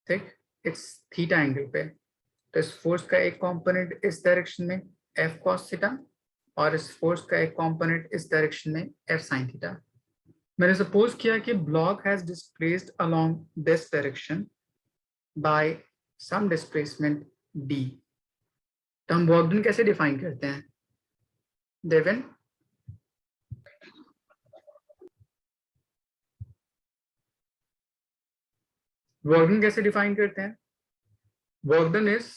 Speaker 1: ठीक, इट्स थीटा एंगल पे। तो इस फोर्स का एक कंपोनेंट इस डायरेक्शन में F cos थीटा और इस फोर्स का एक कंपोनेंट इस डायरेक्शन में F sin थीटा। मैंने सपोज किया कि block has displaced along this direction by some displacement d। तो हम वर्क डन कैसे डिफाइन करते हैं देवन? वर्क डन कैसे डिफाइन करते हैं? Work done is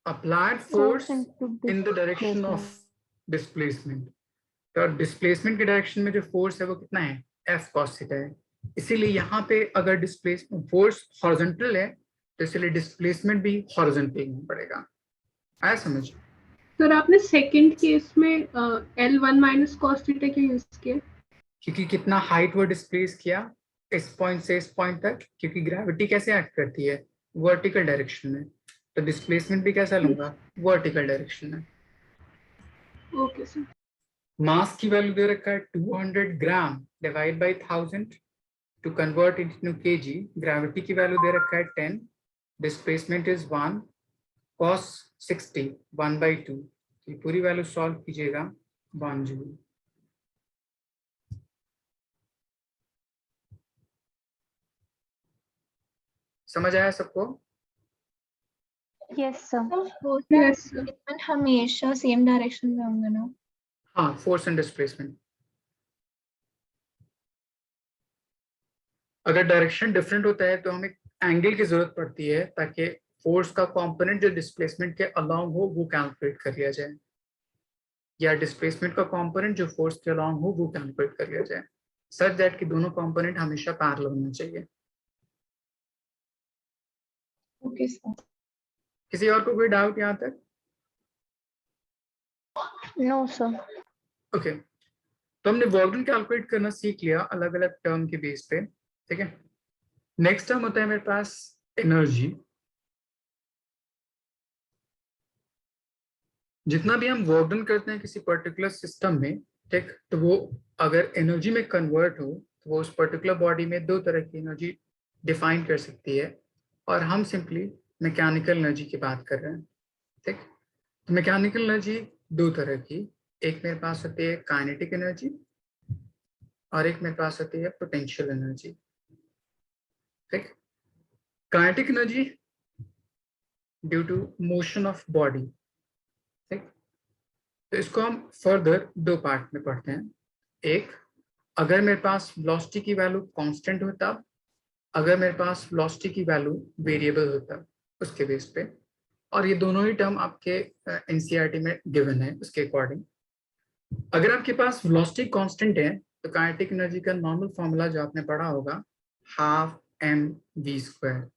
Speaker 1: applied force in the direction of displacement. तो डिस्प्लेसमेंट के डायरेक्शन में जो फोर्स है वो कितना है, F cos थीटा है। इसीलिए यहाँ पे अगर डिस्प्लेसमेंट फोर्स हॉरिजॉन्टल है तो इसलिए डिस्प्लेसमेंट भी हॉरिजॉन्टल होना पड़ेगा। आया समझ?
Speaker 8: सर आपने सेकंड केस में L1 माइनस कॉस थीटा क्यों यूज किया?
Speaker 1: क्योंकि कितना हाइट वो डिस्प्लेस किया इस पॉइंट से इस पॉइंट तक, क्योंकि ग्रेविटी कैसे एक्ट करती है, वर्टिकल डायरेक्शन में। तो डिस्प्लेसमेंट भी कैसा लूंगा, वर्टिकल डायरेक्शन में।
Speaker 8: Okay sir.
Speaker 1: मास की वैल्यू दे रखा है 200 gram divide by 1000 to convert into KG. Gravity की वैल्यू दे रखा है 10, डिस्प्लेसमेंट इज 1, cos 60 1/2। ये पूरी वैल्यू सॉल्व कीजिएगा 1 जूल। समझ आया सबको?
Speaker 3: Yes sir.
Speaker 8: Yes sir.
Speaker 9: हमेशा सेम डायरेक्शन में होंगे ना?
Speaker 1: हाँ, फोर्स एंड डिस्प्लेसमेंट। अगर डायरेक्शन डिफरेंट होता है तो हमें एंगल की जरूरत पड़ती है ताकि फोर्स का कंपोनेंट जो डिस्प्लेसमेंट के अलोंग हो वो कैलकुलेट कर लिया जाए, या डिस्प्लेसमेंट का कंपोनेंट जो फोर्स के अलोंग हो वो कैलकुलेट कर लिया जाए, सच दैट कि दोनों कंपोनेंट हमेशा पैरेलल होना चाहिए।
Speaker 9: Okay sir.
Speaker 1: किसी और को कोई डाउट यहाँ तक?
Speaker 3: No sir.
Speaker 1: ओके, तो हमने वर्क डन कैलकुलेट करना सीख लिया अलग अलग टर्म के बेस पे। ठीक है, नेक्स्ट टर्म होता है मेरे पास एनर्जी। जितना भी हम वर्क डन करते हैं किसी पर्टिकुलर सिस्टम में, ठीक, तो वो अगर एनर्जी में कन्वर्ट हो तो वो उस पर्टिकुलर बॉडी में दो तरह की एनर्जी डिफाइन कर सकती है, और हम सिंपली मैकेनिकल एनर्जी की बात कर रहे हैं। ठीक, तो मैकेनिकल एनर्जी दो तरह की, एक मेरे पास होती है काइनेटिक एनर्जी और एक मेरे पास होती है पोटेंशियल एनर्जी। ठीक, kinetic energy due to motion of body. ठीक, तो इसको हम फर्दर दो पार्ट में पढ़ते हैं। एक, अगर मेरे पास वेलोसिटी की वैल्यू कांस्टेंट होता, अगर मेरे पास वेलोसिटी की वैल्यू वेरिएबल होता उसके बेस पे, और ये दोनों ही टर्म आपके एनसीईआरटी में गिवन है उसके अकॉर्डिंग। अगर आपके पास वेलोसिटी कांस्टेंट है तो काइनेटिक एनर्जी का नॉर्मल फॉर्मूला जो आपने पढ़ा होगा 12mv²।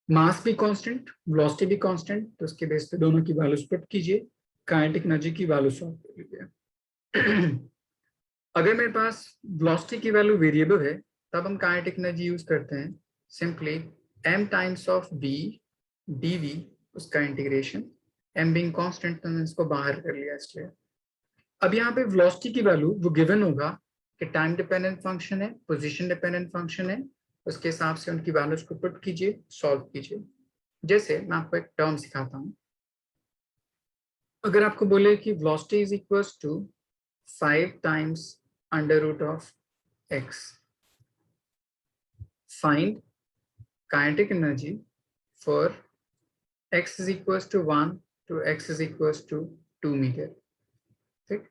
Speaker 1: मास भी कांस्टेंट, वेलोसिटी भी कांस्टेंट, तो उसके बेस पे दोनों की वैल्यू पुट कीजिए, काइनेटिक एनर्जी की वैल्यू सॉल्व कर लीजिए। अगर मेरे पास वेलोसिटी की वैल्यू वेरिएबल है तब हम काइनेटिक एनर्जी यूज करते हैं simply m times of v dv, उसका इंटीग्रेशन, m बीइंग कांस्टेंट तो मैंने इसको बाहर कर लिया इसलिए। अब यहाँ पे वेलोसिटी की वैल्यू वो गिवन होगा कि टाइम डिपेंडेंट फंक्शन है, पोजीशन डिपेंडेंट फंक्शन है, उसके हिसाब से उनकी वैल्यूज को पुट कीजिए, सॉल्व कीजिए। जैसे मैं आपको एक टर्म सिखाता हूँ। अगर आपको बोले कि velocity is equals to 5 times under root of x, find kinetic energy for x is equals to 1 to x is equals to 2 metre. ठीक,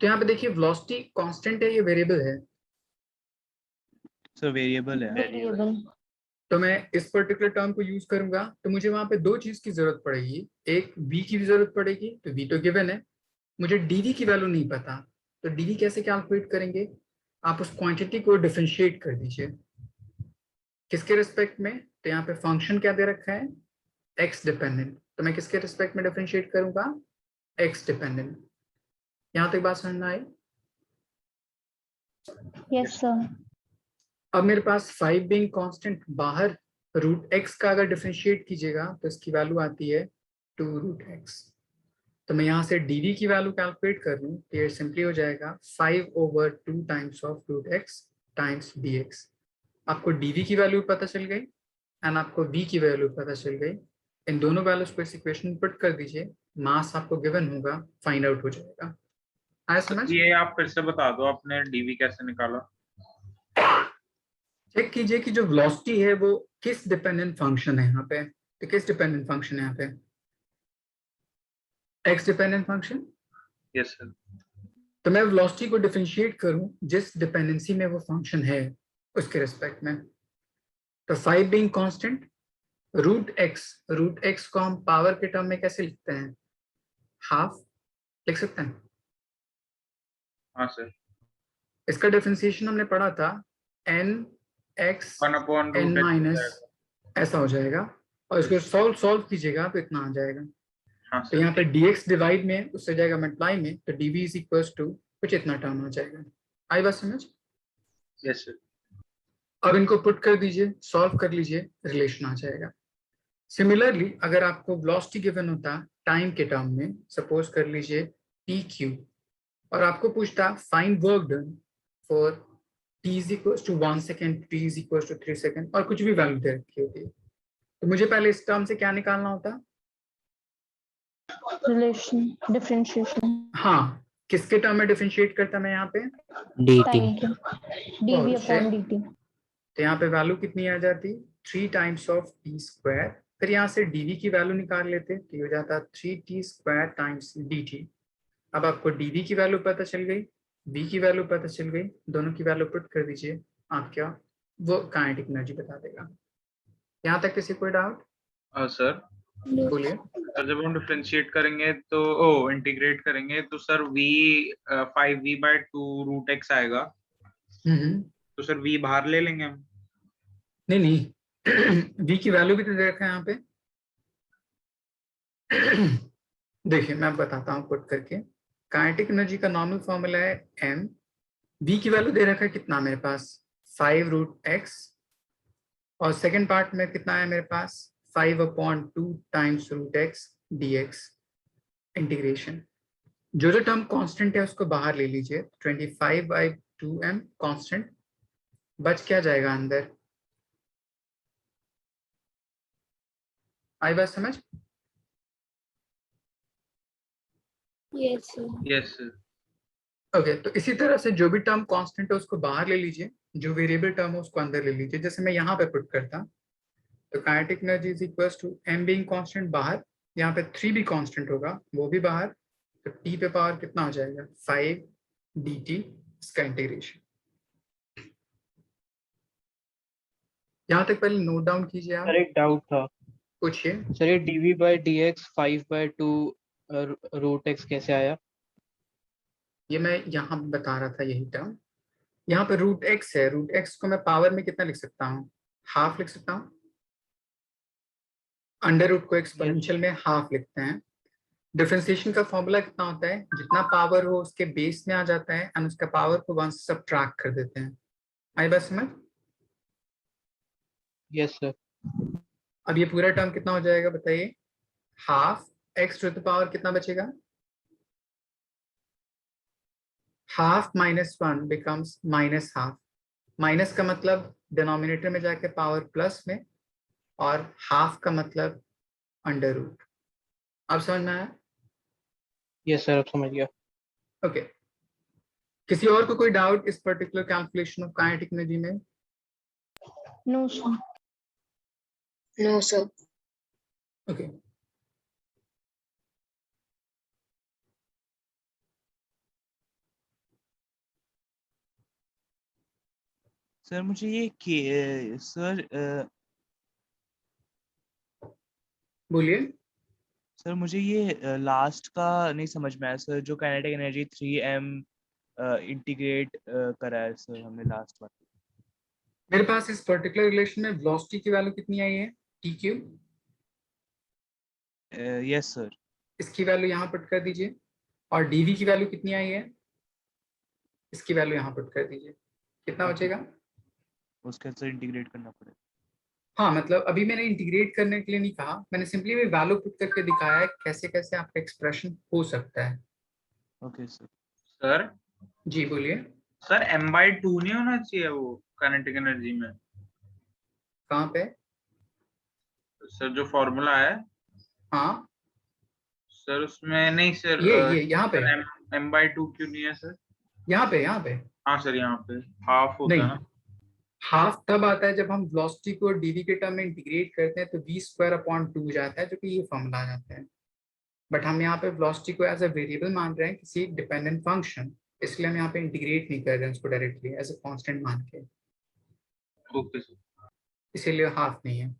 Speaker 1: तो यहाँ पे देखिए वेलोसिटी कांस्टेंट है, ये वेरिएबल है।
Speaker 2: सर वेरिएबल है।
Speaker 3: वेरिएबल।
Speaker 1: तो मैं इस पर्टिकुलर टर्म को यूज करूंगा, तो मुझे वहां पे दो चीज की जरूरत पड़ेगी। एक v की भी जरूरत पड़ेगी, तो v तो गिवन है। मुझे dv की वैल्यू नहीं पता, तो dv कैसे कैलकुलेट करेंगे? आप उस क्वांटिटी को डिफरेंशिएट कर दीजिए। किसके रिस्पेक्ट में? तो यहाँ पे फंक्शन क्या दे रखा है? x dependent. तो मैं किसके रिस्पेक्ट में डिफरेंशिएट करूंगा? x dependent. यहाँ तक बात समझ में आई?
Speaker 3: Yes sir.
Speaker 1: अब मेरे पास 5 बीइंग कांस्टेंट, बाहर रूट x का अगर डिफरेंशिएट कीजिएगा तो इसकी वैल्यू आती है 2 रूट x। तो मैं यहाँ से dv की वैल्यू कैलकुलेट कर लूँ तो ये सिंपली हो जाएगा 5/2 times of root x times dx। आपको dv की वैल्यू पता चल गई एंड आपको v की वैल्यू पता चल गई। इन दोनों वैल्यूज को इस इक्वेशन में पुट कर दीजिए, मास आपको गिवन होगा, फाइंड आउट हो जाएगा। आया समझ?
Speaker 4: ये आप फिर से बता दो, आपने डीवी कैसे निकाला?
Speaker 1: चेक कीजिए कि जो वेलोसिटी है वो किस डिपेंडेंट फंक्शन है यहाँ पे। तो किस डिपेंडेंट फंक्शन है यहाँ पे? x dependent function.
Speaker 4: Yes sir.
Speaker 1: तो मैं वेलोसिटी को डिफरेंशिएट करूं जिस डिपेंडेंसी में वो फंक्शन है उसके रिस्पेक्ट में। तो 5 बीइंग कांस्टेंट, रूट x को हम पावर के टर्म में कैसे लिखते हैं? हाफ लिख सकते हैं।
Speaker 4: हाँ सर।
Speaker 1: इसका डिफरेंशिएशन हमने पढ़ा था n x
Speaker 4: 1/√x
Speaker 1: n minus, ऐसा हो जाएगा। और इसको सॉल्व कीजिएगा तो इतना आ जाएगा।
Speaker 4: हाँ
Speaker 1: तो
Speaker 4: सर।
Speaker 1: यहाँ पे dx डिवाइड में उससे जाएगा मल्टीप्लाई में, तो dv इज इक्वल्स टू कुछ इतना टर्म आ जाएगा। आई बात समझ?
Speaker 4: Yes sir.
Speaker 1: अब इनको पुट कर दीजिए, सॉल्व कर लीजिए, रिलेशन आ जाएगा। सिमिलरली अगर आपको वेलोसिटी गिवन होता टाइम के टर्म में, सपोज कर लीजिए pq, और आपको पूछता find work done for t is equals to 1 second, t is equals to 3 second, और कुछ भी वैल्यू दे रखी होती, तो मुझे पहले इस टर्म से क्या निकालना होता?
Speaker 3: Relation, differentiation.
Speaker 1: हाँ, किसके टर्म में डिफरेंशिएट करता मैं यहाँ पे?
Speaker 6: dt
Speaker 3: टाइम के dv अपॉन dt।
Speaker 1: तो यहाँ पे वैल्यू कितनी आ जाती? 3 टाइम्स ऑफ टी स्क्वायर। फिर यहाँ से dv की वैल्यू निकाल लेते, तो हो जाता 3t स्क्वायर टाइम्स dt। अब आपको dv की वैल्यू पता चल गई, v की वैल्यू पता चल गई, दोनों की वैल्यू पुट कर दीजिए, आप क्या वो काइनेटिक एनर्जी बता देगा। यहाँ तक किसी कोई डाउट?
Speaker 4: सर
Speaker 1: बोलिए।
Speaker 4: सर जब हम डिफरेंशिएट करेंगे तो इंटीग्रेट करेंगे तो सर v 5v/2√x आएगा। तो सर v बाहर ले लेंगे हम?
Speaker 1: नहीं v की वैल्यू भी तो दे रखा है यहाँ पे। देखिए मैं बताता हूँ पुट करके। काइनेटिक एनर्जी का नॉर्मल फॉर्मूला है m, v की वैल्यू दे रखा है कितना मेरे पास? 5√x, और सेकेंड पार्ट में कितना है मेरे पास? 5/2 टाइम्स √x dx इंटीग्रेशन। जो टर्म कांस्टेंट है उसको बाहर ले लीजिए, 25/2m कांस्टेंट, बच क्या जाएगा अंदर? आई बात समझ?
Speaker 5: Yes, sir.
Speaker 4: Yes sir.
Speaker 1: Okay, तो इसी तरह से जो भी टर्म कांस्टेंट है उसको बाहर ले लीजिए, जो वेरिएबल टर्म है उसको अंदर ले लीजिए। जैसे मैं यहाँ पे पुट करता, तो kinetic energy is equals to m being constant बाहर, यहाँ पे 3 भी कांस्टेंट होगा, वो भी बाहर, तो t पे पावर कितना हो जाएगा? 5 dt, इसका इंटीग्रेशन। यहाँ तक पहले नोट डाउन कीजिए आप।
Speaker 2: सर एक डाउट था,
Speaker 1: पूछिए।
Speaker 2: सर ये dv/dx 5/2√x कैसे आया?
Speaker 1: ये मैं यहाँ बता रहा था, यही टर्म। यहाँ पे √x है, √x को मैं पावर में कितना लिख सकता हूँ? हाफ लिख सकता हूँ। अंडर रूट को एक्सपोनेंशियल में हाफ लिखते हैं। डिफरेंशिएशन का फॉर्मूला कितना होता है? जितना पावर हो उसके बेस में आ जाता है एंड उसका पावर को 1 से सबट्रैक्ट कर देते हैं। आई बात समझ?
Speaker 2: Yes sir.
Speaker 1: अब ये पूरा टर्म कितना हो जाएगा बताइए? Half x to the power कितना बचेगा? हाफ -1 बिकम्स -हाफ, माइनस का मतलब डिनोमिनेटर में जाके पावर प्लस में, और हाफ का मतलब अंडर रूट। अब समझ में आया?
Speaker 10: यस सर, अब समझ गया।
Speaker 1: ओके, किसी और को कोई डाउट इस particular calculation of kinetic energy में?
Speaker 3: No sir.
Speaker 5: No sir.
Speaker 1: Okay,
Speaker 2: sir मुझे ये के सर
Speaker 1: बोलिए।
Speaker 2: सर मुझे ये लास्ट का नहीं समझ में आया सर, जो काइनेटिक एनर्जी 3m इंटीग्रेट करा है सर हमने लास्ट बार।
Speaker 1: मेरे पास इस पर्टिकुलर रिलेशन में वेलोसिटी की वैल्यू कितनी आई है? T cube.
Speaker 2: Yes sir.
Speaker 1: इसकी वैल्यू यहाँ पुट कर दीजिए। और डीवी की वैल्यू कितनी आई है? इसकी वैल्यू यहाँ पुट कर दीजिए। कितना बचेगा?
Speaker 2: उसके अंदर इंटीग्रेट करना पड़ेगा।
Speaker 1: हाँ, मतलब अभी मैंने इंटीग्रेट करने के लिए नहीं कहा, मैंने सिंपली भी वैल्यू पुट करके दिखाया है कैसे कैसे आपका एक्सप्रेशन हो सकता है।
Speaker 2: Okay sir.
Speaker 4: सर
Speaker 1: जी बोलिए।
Speaker 4: सर m/2 नहीं होना चाहिए वो काइनेटिक एनर्जी में?
Speaker 1: कहाँ पे?
Speaker 4: सर जो फॉर्मूला है
Speaker 1: हाँ,
Speaker 4: सर उसमें नहीं सर,
Speaker 1: ये यहाँ पे
Speaker 4: m/2 क्यों नहीं है सर?
Speaker 1: यहाँ पे
Speaker 4: हाँ सर, यहाँ पे हाफ होता है
Speaker 1: नहीं,
Speaker 4: ना।
Speaker 1: हाफ तब आता है जब हम वेलोसिटी को डीवी के टर्म में इंटीग्रेट करते हैं तो v²/2 जाता है, जो कि ये फॉर्मूला आ जाता है। बट हम यहाँ पे वेलोसिटी को एज अ वेरिएबल मान रहे हैं, किसी डिपेंडेंट फंक्शन, इसलिए हम यहाँ पे इंटीग्रेट नहीं कर रहे हैं उसको डायरेक्टली एज अ कांस्टेंट मान के,
Speaker 4: ओके सर।
Speaker 1: इसीलिए हाफ नहीं है।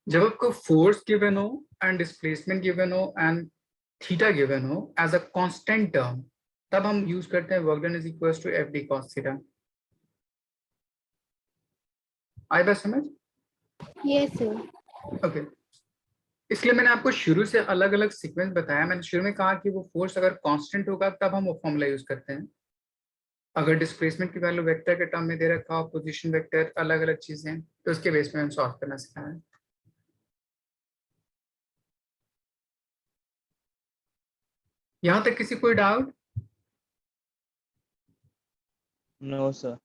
Speaker 1: जब आपको फोर्स गिवन हो एंड डिस्प्लेसमेंट गिवन हो एंड थीटा गिवन हो एज अ कांस्टेंट टर्म, तब हम यूज करते हैं work done is equals to F D cos theta. आई बात समझ?
Speaker 5: Yes sir.
Speaker 1: ओके, इसलिए मैंने आपको शुरू से अलग अलग सीक्वेंस बताया। मैंने शुरू में कहा कि वो फोर्स अगर कांस्टेंट होगा तब हम वो फॉर्मूला यूज करते हैं। अगर डिस्प्लेसमेंट की वैल्यू वेक्टर के टर्म में दे रखा हो, पोजीशन वेक्टर, अलग अलग चीजें, तो उसके बेस पे हम सॉल्व करना सिखाया है। यहाँ तक किसी कोई डाउट?
Speaker 2: No sir.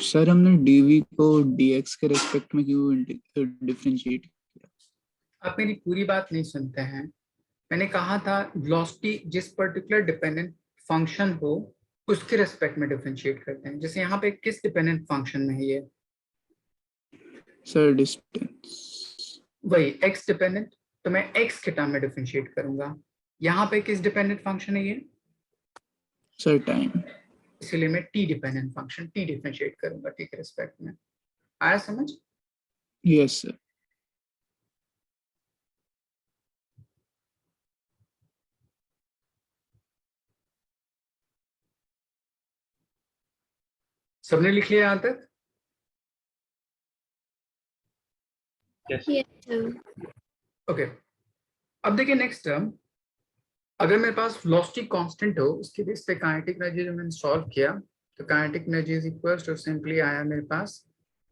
Speaker 7: सर हमने डीवी को डीएक्स के रेस्पेक्ट में क्यों डिफरेंशिएट किया?
Speaker 1: आप मेरी पूरी बात नहीं सुनते हैं। मैंने कहा था वेलोसिटी जिस पर्टिकुलर डिपेंडेंट फंक्शन हो उसके रेस्पेक्ट में डिफरेंशिएट करते हैं। जैसे यहाँ पे किस डिपेंडेंट फंक्शन में है ये?
Speaker 7: Sir distance.
Speaker 1: वही एक्स डिपेंडेंट, तो मैं एक्स के टर्म में डिफरेंशिएट करूंगा। यहाँ पे किस डिपेंडेंट फंक्शन है ये?
Speaker 7: Sir time.
Speaker 1: इसीलिए मैं T dependent function T differentiate करूंगा टी के रेस्पेक्ट में। आया समझ?
Speaker 7: Yes sir.
Speaker 1: सबने लिख लिया यहाँ तक?
Speaker 4: Yes
Speaker 5: sir.
Speaker 1: ओके, अब देखिए नेक्स्ट टर्म। अगर मेरे पास वेलोसिटी कांस्टेंट हो, उसके बेस पे काइनेटिक एनर्जी जो मैंने सॉल्व किया, तो kinetic energy is equal to simply आया मेरे पास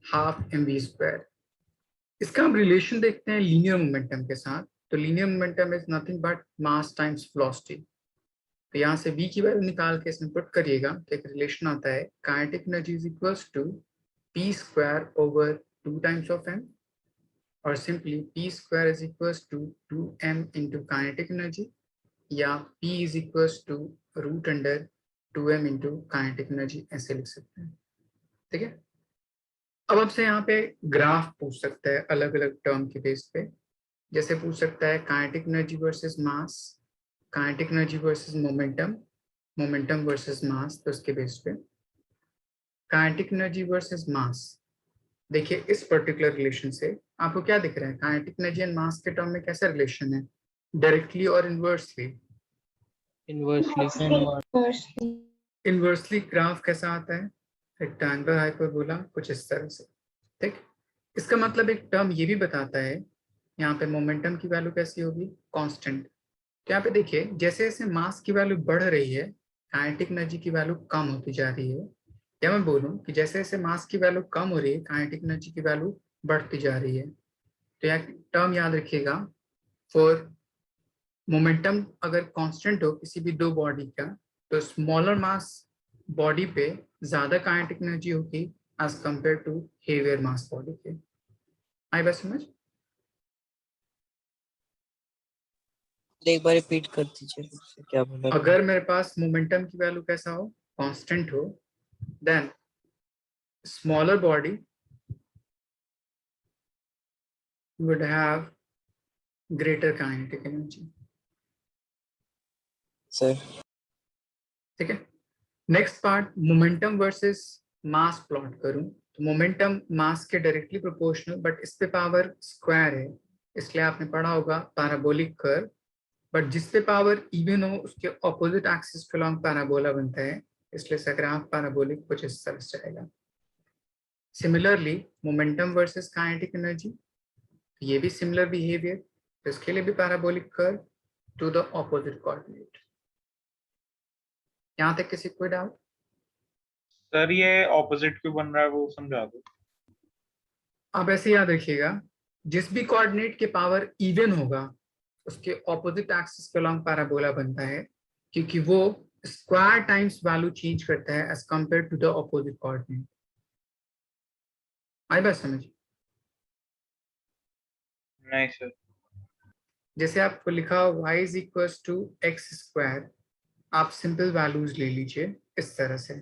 Speaker 1: हाफ mv²। इसका हम रिलेशन देखते हैं लीनियर मोमेंटम के साथ। तो linear momentum is nothing but mass times velocity. तो यहाँ से v की वैल्यू निकाल के इसमें पुट करिएगा तो एक रिलेशन आता है kinetic energy is equals to p²/2 times of m, और simply p² is equals to 2m into kinetic energy, या p is equals to √2m into kinetic energy, ऐसे लिख सकते हैं। ठीक है, अब आपसे यहाँ पे ग्राफ पूछ सकता है अलग अलग टर्म के बेस पे। जैसे पूछ सकता है kinetic energy versus mass, kinetic energy versus momentum, momentum versus mass, तो उसके बेस पे काइनेटिक एनर्जी वर्सेस मास। देखिए इस पर्टिकुलर रिलेशन से आपको क्या दिख रहा है? काइनेटिक एनर्जी एंड मास के टर्म में कैसा रिलेशन है? डायरेक्टली और inversely?
Speaker 10: Inversely.
Speaker 5: Firstly.
Speaker 1: Inversely graph कैसा आता है? रेक्टेंगुलर हाइपरबोला कुछ इस तरह से, ठीक। इसका मतलब एक टर्म ये भी बताता है यहाँ पे मोमेंटम की वैल्यू कैसी होगी? कांस्टेंट। तो यहाँ पे देखिए जैसे जैसे मास की वैल्यू बढ़ रही है काइनेटिक एनर्जी की वैल्यू कम होती जा रही है, या मैं बोलूँ कि जैसे जैसे मास की वैल्यू कम हो रही है काइनेटिक एनर्जी की वैल्यू बढ़ती जा रही है। तो यहाँ टर्म याद रखिएगा, फॉर मोमेंटम अगर कांस्टेंट हो किसी भी दो बॉडी का, तो स्मॉलर मास बॉडी पे ज्यादा काइनेटिक एनर्जी होगी as compare to heavier mass body के। आई बात समझ?
Speaker 6: एक बार रिपीट कर दीजिए फिर से, क्या बोला?
Speaker 1: अगर मेरे पास मोमेंटम की वैल्यू कैसा हो? कांस्टेंट हो, then smaller body would have greater kinetic energy.
Speaker 6: Sir
Speaker 1: ठीक है, next part momentum versus mass plot करूं तो मोमेंटम मास के डायरेक्टली प्रोपोर्शनल, बट इस पे पावर स्क्वायर है, इसलिए आपने पढ़ा होगा पैराबोलिक कर्व। बट जिस पे पावर इवन हो उसके ऑपोजिट एक्सिस के अलॉन्ग पैराबोला बनता है, इसलिए इसका ग्राफ पैराबोलिक कुछ इस तरह से आएगा। Similarly momentum versus kinetic energy, ये भी सिमिलर बिहेवियर, तो इसके लिए भी parabolic curve to the opposite coordinate. यहाँ तक किसी कोई डाउट?
Speaker 4: सर ये ऑपोजिट क्यों बन रहा है वो समझा दो।
Speaker 1: आप ऐसे याद रखिएगा, जिस भी कोऑर्डिनेट के पावर इवन होगा उसके ऑपोजिट एक्सिस के अलॉन्ग पैराबोला बनता है, क्योंकि वो स्क्वायर टाइम्स वैल्यू चेंज करता है as compare to the opposite coordinate. आई बात समझ?
Speaker 4: नहीं सर।
Speaker 1: जैसे आपको लिखा y is equal to X square, आप सिंपल वैल्यूज ले लीजिए इस तरह से,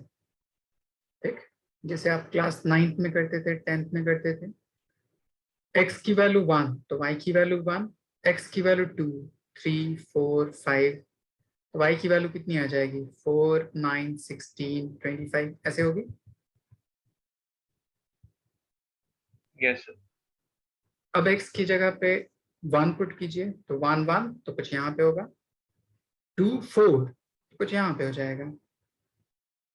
Speaker 1: ठीक। जैसे आप क्लास 9th में करते थे, 10th में करते थे। x की वैल्यू 1 तो y की वैल्यू 1, x की वैल्यू 2, 3, 4, 5, तो y की वैल्यू कितनी आ जाएगी? 4, 9, 16, 25 ऐसे होगी।
Speaker 4: Yes sir.
Speaker 1: अब x की जगह पे 1 पुट कीजिए तो 1 1 तो कुछ यहाँ पे होगा, 2 4 तो कुछ यहाँ पे हो जाएगा,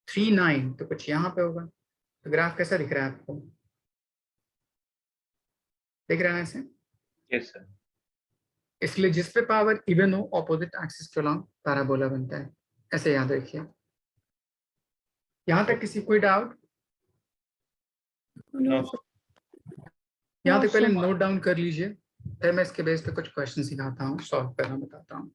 Speaker 1: 3 9 तो कुछ यहाँ पे होगा। तो ग्राफ कैसा दिख रहा है आपको? दिख रहा है ऐसे?
Speaker 4: Yes sir.
Speaker 1: इसलिए जिस पे पावर इवन हो ऑपोजिट एक्सिस के अलॉन्ग पैराबोला बनता है, ऐसे याद रखिए। यहाँ तक किसी कोई डाउट?
Speaker 4: नो
Speaker 1: यहाँ तक पहले नोट डाउन कर लीजिए, फिर मैं इसके बेस पे कुछ क्वेश्चन सिखाता हूँ, सॉल्व करना बताता हूँ।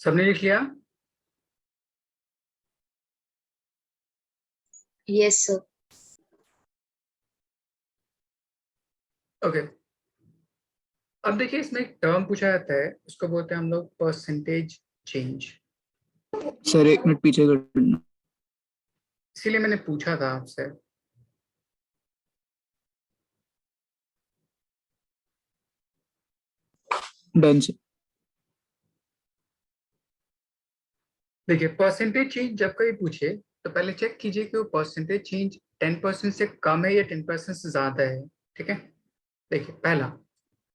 Speaker 1: सबने लिख लिया?
Speaker 5: Yes, sir.
Speaker 1: ओके, अब देखिए इसमें एक टर्म पूछा जाता है, उसको बोलते हैं हम लोग परसेंटेज चेंज।
Speaker 7: सर 1 मिनट पीछे करना।
Speaker 1: इसीलिए मैंने पूछा था आपसे।
Speaker 7: Done sir.
Speaker 1: देखिए परसेंटेज चेंज जब कोई पूछे तो पहले चेक कीजिए कि वो परसेंटेज चेंज 10% से कम है या 10% से ज्यादा है। ठीक है, देखिए पहला,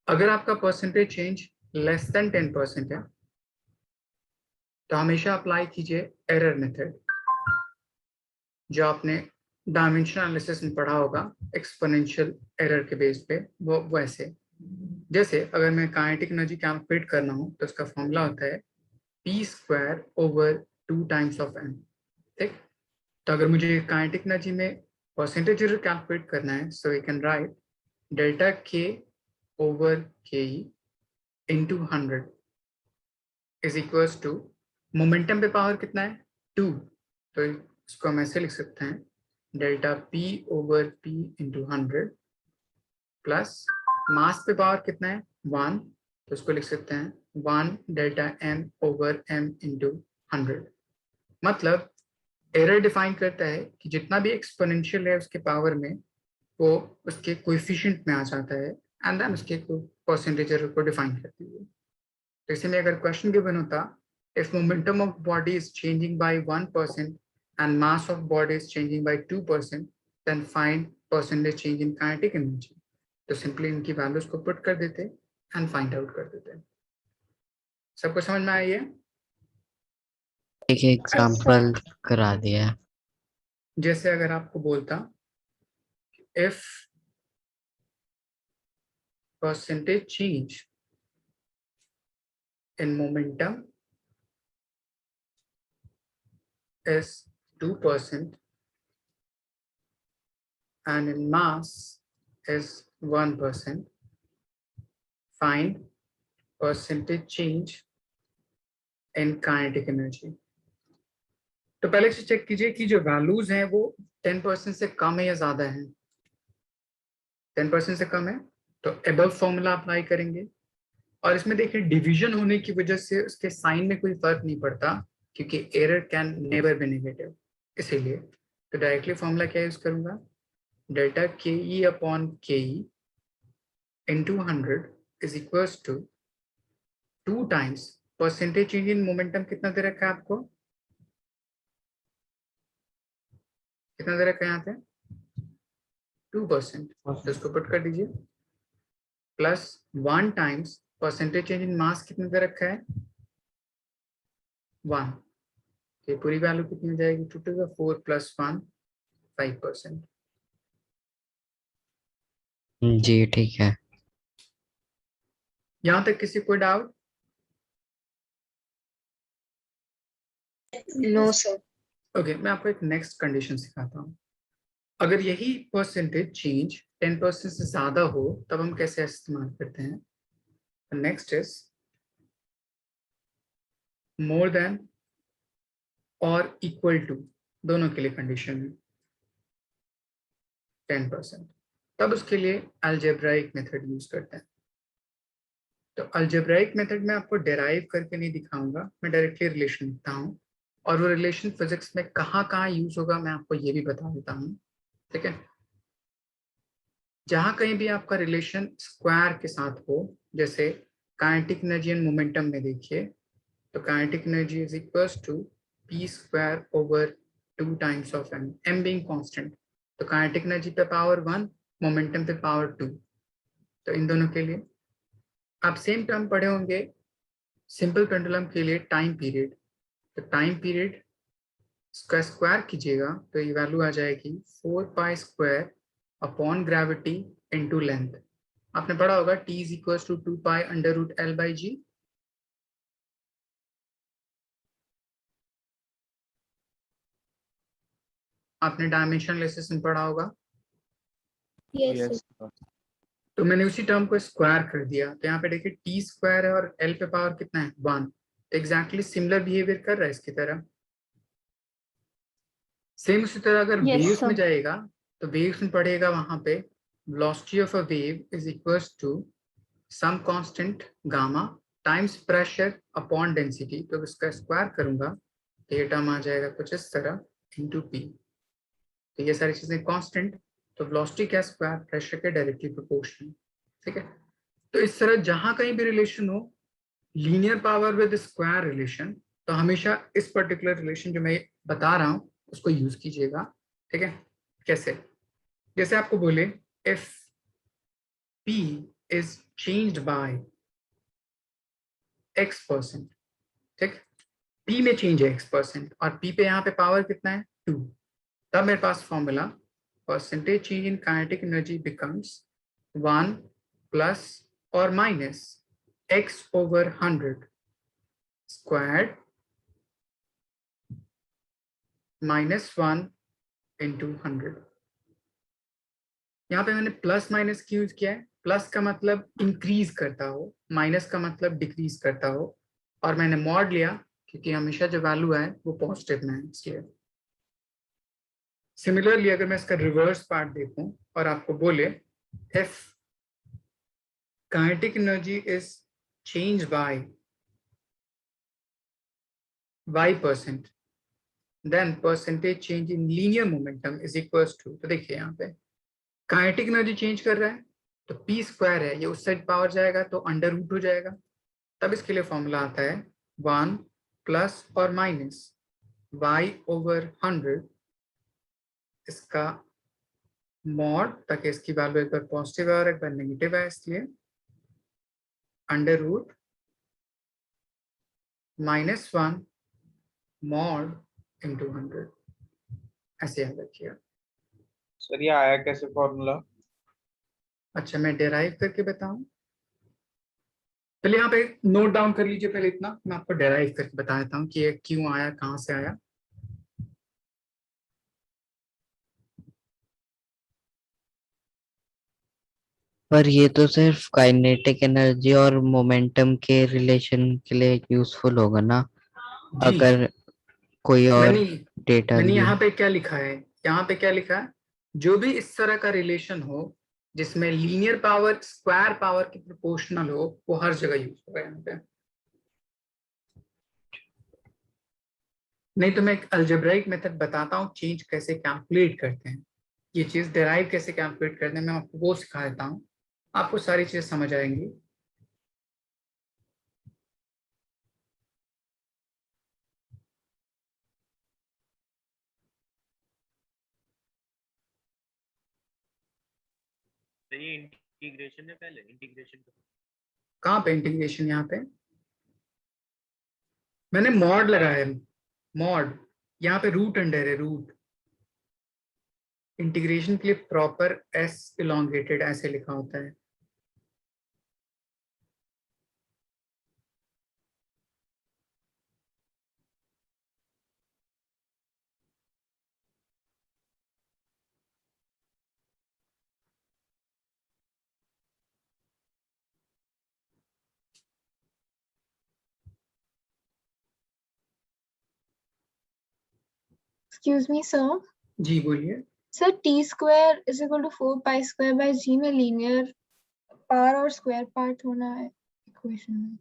Speaker 1: अगर आपका परसेंटेज चेंज लेस देन 10% है तो हमेशा अप्लाई कीजिए एरर मेथड, जो आपने डायमेंशन एनालिसिस में पढ़ा होगा एक्सपोनेंशियल एरर के बेस पे। वो वैसे जैसे अगर मैं काइनेटिक एनर्जी कैलकुलेट करना हो तो उसका फॉर्मूला होता है p² over 2 times of m। ठीक, तो अगर मुझे काइनेटिक एनर्जी में परसेंटेज एरर कैलकुलेट करना है so we can write delta k over ke into 100 is equals to momentum पे पावर कितना है 2, तो इसको हम ऐसे लिख सकते हैं delta p over p into 100 plus mass पे पावर कितना है 1, तो इसको लिख सकते हैं 1 delta m over m into 100। मतलब एरर डिफाइन करता है कि जितना भी एक्सपोनेंशियल है उसके पावर में वो उसके कोएफिशिएंट में आ जाता है एंड देन उसके परसेंटेज एरर को डिफाइन करती है। तो इसी में अगर क्वेश्चन गिवन होता if momentum of body is changing by 1% and mass of body is changing by 2%, then find percentage change in kinetic energy, तो सिंपली इनकी वैल्यूज को पुट कर देते एंड फाइंड आउट कर देते। सबको समझ में आई है?
Speaker 6: एक एग्जांपल करा दिया है।
Speaker 1: जैसे अगर आपको बोलता if percentage change in momentum is 2% and in mass is 1%, find percentage change in kinetic energy। तो पहले से चेक कीजिए कि जो वैल्यूज हैं वो 10% से कम है या ज्यादा है। 10% से कम है तो एबव फॉर्मूला अप्लाई करेंगे, और इसमें देखिए डिवीजन होने की वजह से उसके साइन में कोई फर्क नहीं पड़ता क्योंकि error can never be negative, इसीलिए तो डायरेक्टली फॉर्मूला क्या यूज करूंगा delta ke upon ke into 100 is equals to 2 times percentage change in momentum. कितना दे रखा है आपको, कितना दे रखा है यहाँ पे 2%, तो इसको पुट कर दीजिए plus 1 times percentage change in mass कितना दे रखा है 1, तो पूरी वैल्यू कितनी हो जाएगी 2 to the 4 + 1 5%।
Speaker 6: जी ठीक है।
Speaker 1: यहाँ तक किसी को डाउट?
Speaker 5: No, sir.
Speaker 1: ओके, मैं आपको एक नेक्स्ट कंडीशन सिखाता हूँ। अगर यही परसेंटेज चेंज 10% से ज्यादा हो तब हम कैसे इस्तेमाल करते हैं। नेक्स्ट इज मोर देन और इक्वल टू, दोनों के लिए कंडीशन है 10%, तब उसके लिए अलजेब्राइक मेथड यूज करते हैं। तो अलजेब्राइक मेथड में आपको डेराइव करके नहीं दिखाऊंगा, मैं डायरेक्टली रिलेशन लिखता हूँ, और वो रिलेशन फिजिक्स में कहाँ यूज होगा मैं आपको ये भी बता देता हूँ। ठीक है, जहां कहीं भी आपका रिलेशन स्क्वायर के साथ हो, जैसे काइनेटिक एनर्जी एंड मोमेंटम में देखिए, तो kinetic energy is equals to p² over 2 times of m, m being constant, तो काइनेटिक एनर्जी पे पावर 1, मोमेंटम पे पावर 2। तो इन दोनों के लिए आप सेम टर्म पढ़े होंगे सिंपल पेंडुलम के लिए टाइम पीरियड, तो टाइम पीरियड इसका स्क्वायर कीजिएगा तो ये वैल्यू आ जाएगी 4π² अपॉन ग्रेविटी इनटू लेंथ। आपने पढ़ा होगा t is equals to 2π√L/g। आपने डायमेंशन एनालिसिस में पढ़ा होगा।
Speaker 5: Yes, sir.
Speaker 2: यस
Speaker 1: तो मैंने उसी टर्म को स्क्वायर कर दिया, तो यहाँ पे देखिए t² है और L पे पावर कितना है 1, तो एग्जैक्टली सिमिलर बिहेवियर कर रहा है इसकी तरह। सेम उसी तरह अगर
Speaker 3: Yes,
Speaker 1: वेव्स में
Speaker 3: sir.
Speaker 1: जाएगा तो वेव्स में पढ़ेगा वहां पे velocity of a wave is equals to some constant gamma times pressure upon density, तो इसका स्क्वायर करूंगा तो ये टर्म आ जाएगा कुछ इस तरह इनटू p। तो ये सारी चीजें कांस्टेंट, तो वेलोसिटी का स्क्वायर प्रेशर के डायरेक्टली प्रोपोर्शनल। ठीक है, तो इस तरह जहां कहीं भी रिलेशन हो linear power with square relation, तो हमेशा इस पर्टिकुलर रिलेशन जो मैं बता रहा हूँ उसको यूज कीजिएगा, ठीक है। कैसे? जैसे आपको बोले if P is changed by X%, ठीक, P में चेंज है X% और P पे यहाँ पे पावर कितना है 2, तब मेरे पास formula percentage change in kinetic energy becomes 1 plus और minus X/100 squared minus 1 into 100। यहाँ पे मैंने प्लस माइनस क्यों यूज किया है? प्लस का मतलब इंक्रीज करता हो, माइनस का मतलब डिक्रीज करता हो, और मैंने मॉड लिया क्योंकि हमेशा जो वैल्यू है वो पॉजिटिव में है इसलिए। सिमिलरली अगर मैं इसका रिवर्स पार्ट देखूं और आपको बोले if kinetic energy is change by y%, then percentage change in linear momentum is equals to, तो देखिए यहाँ पे काइनेटिक एनर्जी चेंज कर रहा है तो p स्क्वायर है, ये उस साइड पावर जाएगा तो अंडर रूट हो जाएगा, तब इसके लिए फॉर्मूला आता है 1 प्लस और माइनस y/100 इसका मॉड, ताकि इसकी वैल्यू एक बार पॉजिटिव है और एक बार नेगेटिव है, इसलिए अंडर रूट -1 मॉड इंटू 100, ऐसे याद रखिएगा।
Speaker 4: सर ये आया कैसे फॉर्मूला?
Speaker 1: अच्छा मैं डेराइव करके बताऊं, पहले यहाँ पे नोट डाउन कर लीजिए, पहले इतना मैं आपको डेराइव करके बता देता हूँ कि ये क्यों आया, कहाँ से आया।
Speaker 6: पर ये तो सिर्फ काइनेटिक एनर्जी और मोमेंटम के रिलेशन के लिए यूजफुल होगा ना,
Speaker 1: जी
Speaker 6: अगर कोई और
Speaker 1: मैंने
Speaker 6: डेटा
Speaker 1: मैंने
Speaker 6: लिया।
Speaker 1: यहाँ पे क्या लिखा है, यहाँ पे क्या लिखा है, जो भी इस तरह का रिलेशन हो जिसमें लीनियर पावर स्क्वायर पावर की प्रोपोर्शनल हो, वो हर जगह यूज होगा यहाँ पे। नहीं तो मैं एक अलजेब्राइक मेथड बताता हूँ चेंज कैसे कैलकुलेट करते हैं, ये चीज डेराइव कैसे कैलकुलेट करते हैं, मैं आपको वो सिखा देता हूँ, आपको सारी चीजें समझ आएंगी।
Speaker 2: ये इंटीग्रेशन है, पहले इंटीग्रेशन
Speaker 1: कहाँ पे इंटीग्रेशन? यहाँ पे मैंने मॉड लगाया है, मॉड, यहाँ पे रूट अंडर है, रूट। इंटीग्रेशन के लिए प्रॉपर एस इलोंगेटेड ऐसे लिखा होता है।
Speaker 9: Excuse me, sir.
Speaker 1: जी बोलिए।
Speaker 9: Sir, t square is equal to 4 pi square by g में linear पावर और स्क्वायर पार्ट होना है इक्वेशन में।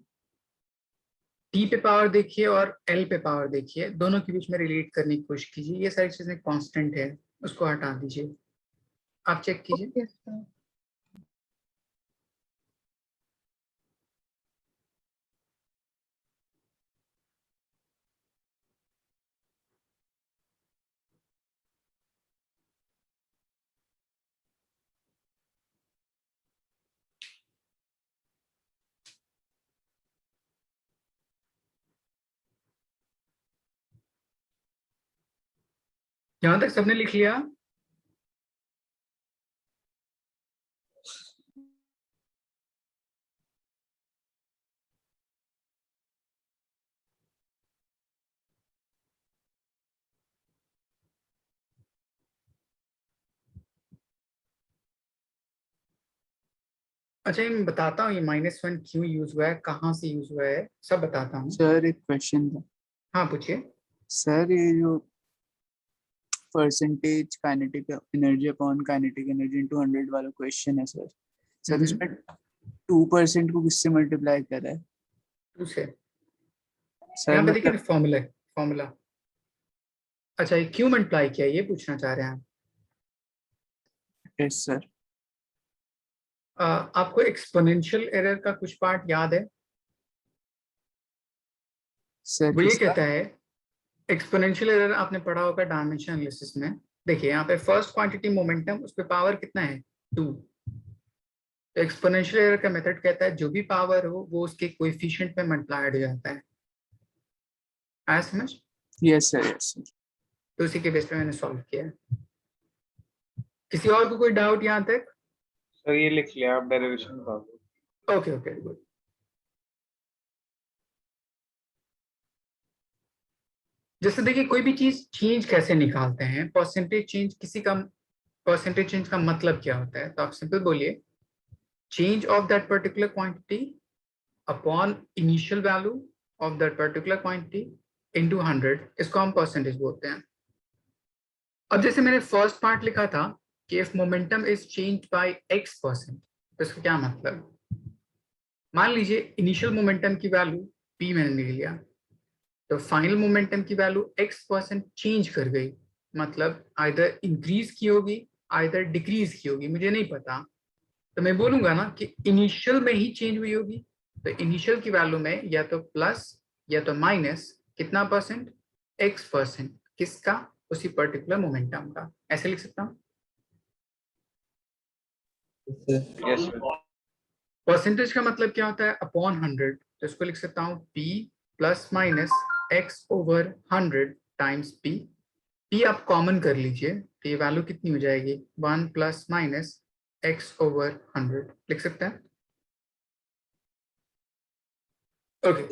Speaker 1: टी पे पावर देखिए और एल पे पावर देखिए, दोनों के बीच में रिलेट करने की कोशिश कीजिए, ये सारी चीजें कांस्टेंट है, उसको हटा दीजिए, आप चेक कीजिए।
Speaker 9: Yes, sir.
Speaker 1: यहां तक सबने लिख लिया? अच्छा ये मैं बताता हूँ ये -1 क्यों यूज हुआ है, कहाँ से यूज हुआ है, सब बताता हूँ।
Speaker 7: सर एक क्वेश्चन था
Speaker 1: हाँ पूछिए।
Speaker 7: सर, ये जो percentage kinetic energy upon kinetic energy into 100 वाला क्वेश्चन है सर, सर इसमें 2% को किससे मल्टीप्लाई कर रहा है
Speaker 1: 2 से,
Speaker 7: सर?
Speaker 1: यहाँ पे देखिए
Speaker 7: मतलब
Speaker 1: फॉर्मूला है, फॉर्मूला। अच्छा ये क्यों मल्टीप्लाई किया, ये पूछना चाह रहे हैं आप?
Speaker 7: Yes sir.
Speaker 1: आपको एक्सपोनेंशियल एरर का कुछ पार्ट याद है?
Speaker 7: सर
Speaker 1: वो ये
Speaker 7: किसका?
Speaker 1: कहता है एक्सपोनेंशियल एरर आपने पढ़ा होगा डायमेंशन एनालिसिस में। देखिए यहाँ पे फर्स्ट क्वांटिटी मोमेंटम, उस पे पावर कितना है 2। तो एक्सपोनेंशियल एरर का मेथड कहता है जो भी पावर हो वो उसके कोएफिशिएंट में मल्टीप्लाइड हो जाता है। आया समझ?
Speaker 7: Yes sir, yes sir.
Speaker 1: तो उसी के बेस पे मैंने सॉल्व किया है। किसी और को कोई डाउट यहाँ तक?
Speaker 4: सर ये लिख लिया, आप डेरिवेशन बता दो।
Speaker 1: Okay okay good. जैसे देखिए कोई भी चीज चेंज कैसे निकालते हैं, परसेंटेज चेंज, किसी का परसेंटेज चेंज का मतलब क्या होता है? तो आप सिंपल बोलिए change of that particular quantity upon initial value of that particular quantity into 100, इसको हम परसेंटेज बोलते हैं। अब जैसे मैंने फर्स्ट पार्ट लिखा था कि if momentum is changed by x%, तो इसका क्या मतलब? मान लीजिए इनिशियल मोमेंटम की वैल्यू p मैंने ले लिया, तो फाइनल मोमेंटम की वैल्यू x% चेंज कर गई, मतलब आइदर इंक्रीज की होगी आइदर डिक्रीज की होगी, मुझे नहीं पता। तो मैं बोलूंगा ना कि इनिशियल में ही चेंज हुई होगी, तो इनिशियल की वैल्यू में या तो प्लस या तो माइनस कितना परसेंट, x%, किसका? उसी पर्टिकुलर मोमेंटम का। ऐसे लिख सकता हूँ।
Speaker 4: Yes sir.
Speaker 1: परसेंटेज का मतलब क्या होता है? अपॉन 100, तो इसको लिख सकता हूँ p plus minus x/100 times p। p आप कॉमन कर लीजिए तो ये वैल्यू कितनी हो जाएगी? 1 प्लस माइनस x/100 लिख सकते हैं। ओके,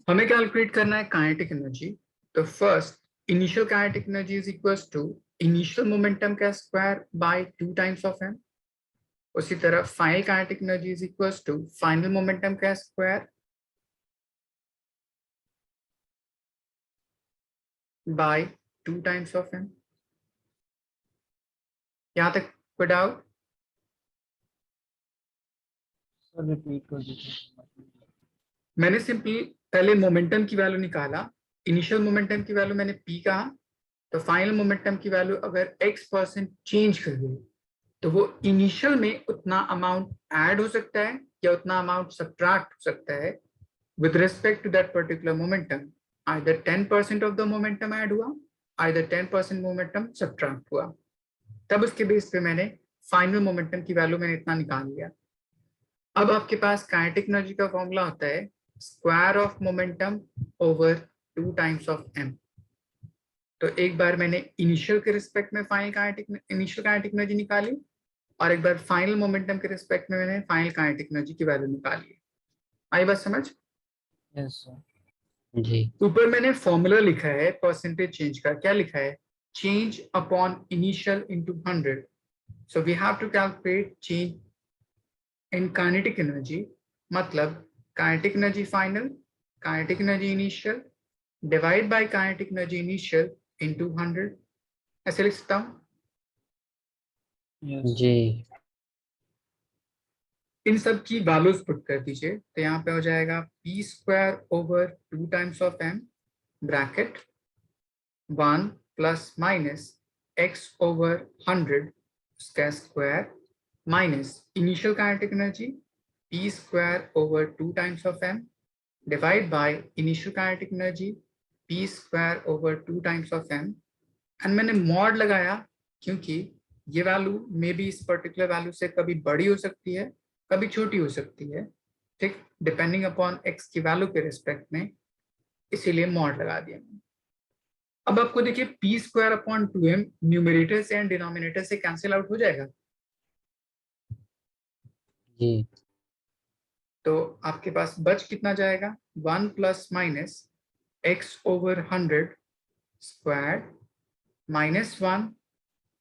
Speaker 1: हमें कैलकुलेट करना है काइनेटिक एनर्जी। तो first initial kinetic energy is equals to initial momentum का square by 2 times of m। उसी तरह final kinetic energy is equals to final momentum का square by 2 times of m। यहां तक कोई डाउट?
Speaker 10: सर रिपीट कर दीजिए।
Speaker 1: मैंने सिंपली पहले मोमेंटम की वैल्यू निकाला, इनिशियल मोमेंटम की वैल्यू मैंने p कहा, तो फाइनल मोमेंटम की वैल्यू अगर x% चेंज कर गई तो वो इनिशियल में उतना अमाउंट ऐड हो सकता है या उतना अमाउंट सब्ट्रैक्ट हो सकता है with respect to that particular momentum. Either 10% of the momentum add हुआ, आइदर 10% मोमेंटम सब्ट्रैक्ट हुआ। तब उसके बेस पे मैंने फाइनल मोमेंटम की वैल्यू मैंने इतना निकाल लिया। अब आपके पास काइनेटिक एनर्जी का फॉर्मूला होता है square of momentum over 2 times of m। तो एक बार मैंने इनिशियल के रिस्पेक्ट में इनिशियल काइनेटिक एनर्जी निकाली और एक बार फाइनल मोमेंटम के रिस्पेक्ट में मैंने फाइनल काइनेटिक एनर्जी की वैल्यू निकाली। आई बात समझ?
Speaker 10: Yes sir.
Speaker 6: जी।
Speaker 1: ऊपर मैंने फॉर्मूला लिखा है परसेंटेज चेंज का। क्या लिखा है? Change upon initial into 100। So we have to calculate change in kinetic energy, मतलब kinetic energy final, kinetic energy initial divide by kinetic energy initial into 100। ऐसे लिख सकता हूँ।
Speaker 6: जी।
Speaker 1: इन सब की वैल्यूज पुट कर दीजिए, तो यहाँ पे हो जाएगा p² over 2 times of m bracket 1 plus minus x/100 उसका square minus initial kinetic energy p² over 2 times of m divide by initial kinetic energy p² over 2 times of m। And मैंने मॉड लगाया क्योंकि ये वैल्यू मे बी इस पर्टिकुलर वैल्यू से कभी बड़ी हो सकती है कभी छोटी हो सकती है, ठीक, डिपेंडिंग अपॉन x की वैल्यू के रिस्पेक्ट में, इसीलिए मॉड लगा दिया मैंने। अब आपको देखिए p² अपॉन 2m न्यूमरेटर से एंड डिनोमिनेटर से कैंसिल आउट हो जाएगा।
Speaker 6: जी।
Speaker 1: तो आपके पास बच कितना जाएगा? 1 plus minus x/100 square minus 1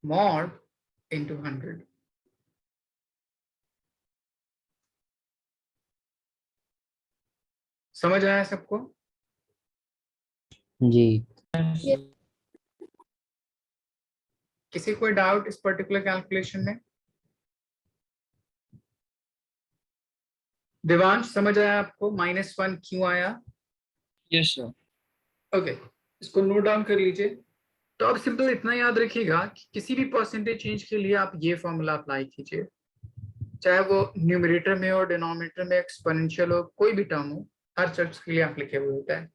Speaker 1: mod into 100। समझ आया सबको?
Speaker 6: जी।
Speaker 1: किसी कोई डाउट इस पर्टिकुलर कैलकुलेशन में? देवांश समझ आया आपको -1 क्यों आया?
Speaker 10: Yes sir.
Speaker 1: ओके, इसको नोट डाउन कर लीजिए। तो अब सिंपल इतना याद रखिएगा कि किसी भी परसेंटेज चेंज के लिए आप ये फॉर्मूला अप्लाई कीजिए, चाहे वो न्यूमरेटर में हो, डिनोमिनेटर में, एक्सपोनेंशियल हो, कोई भी टर्म हो, हर चीज के लिए एप्लीकेबल होता है।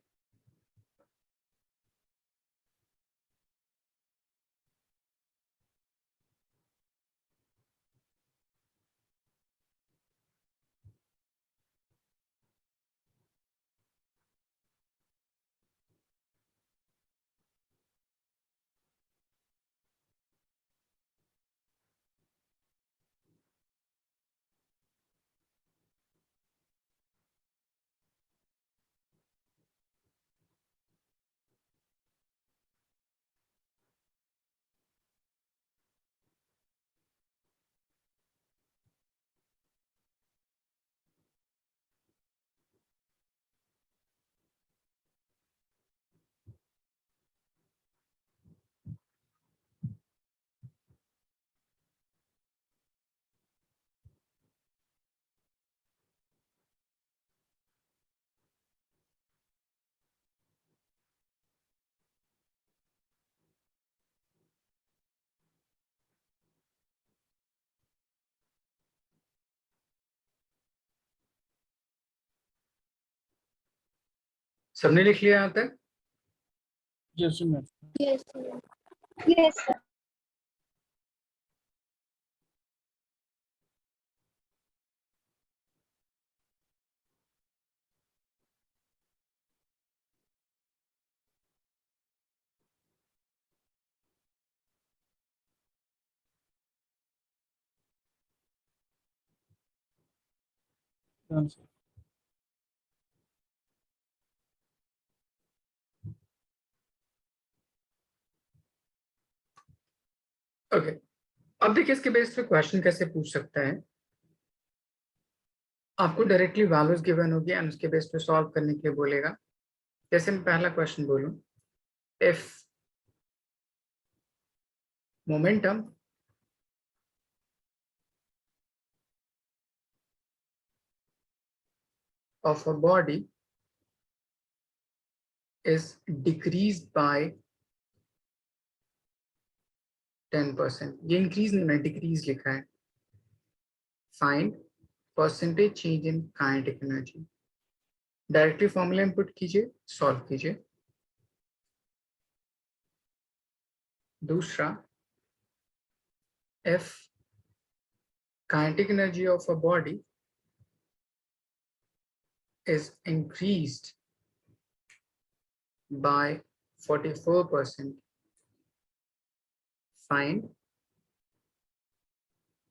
Speaker 1: सबने लिख लिया यहाँ तक?
Speaker 10: Yes, sir.
Speaker 5: Yes, sir.
Speaker 9: Yes, sir.
Speaker 10: Done, sir.
Speaker 1: Okay, अब देखिए इसके बेस पे क्वेश्चन कैसे पूछ सकता है। आपको डायरेक्टली वैल्यूज गिवन होगी एंड उसके बेस पे सॉल्व करने के लिए बोलेगा। जैसे मैं पहला क्वेश्चन बोलूं, if momentum of a body is decreased by 10%, ये इंक्रीज नहीं, मैं डिक्रीज लिखा है। Find percentage change in kinetic energy. Directly formula input कीजिए, सॉल्व कीजिए। दूसरा, if kinetic energy of a body is increased by 44%, find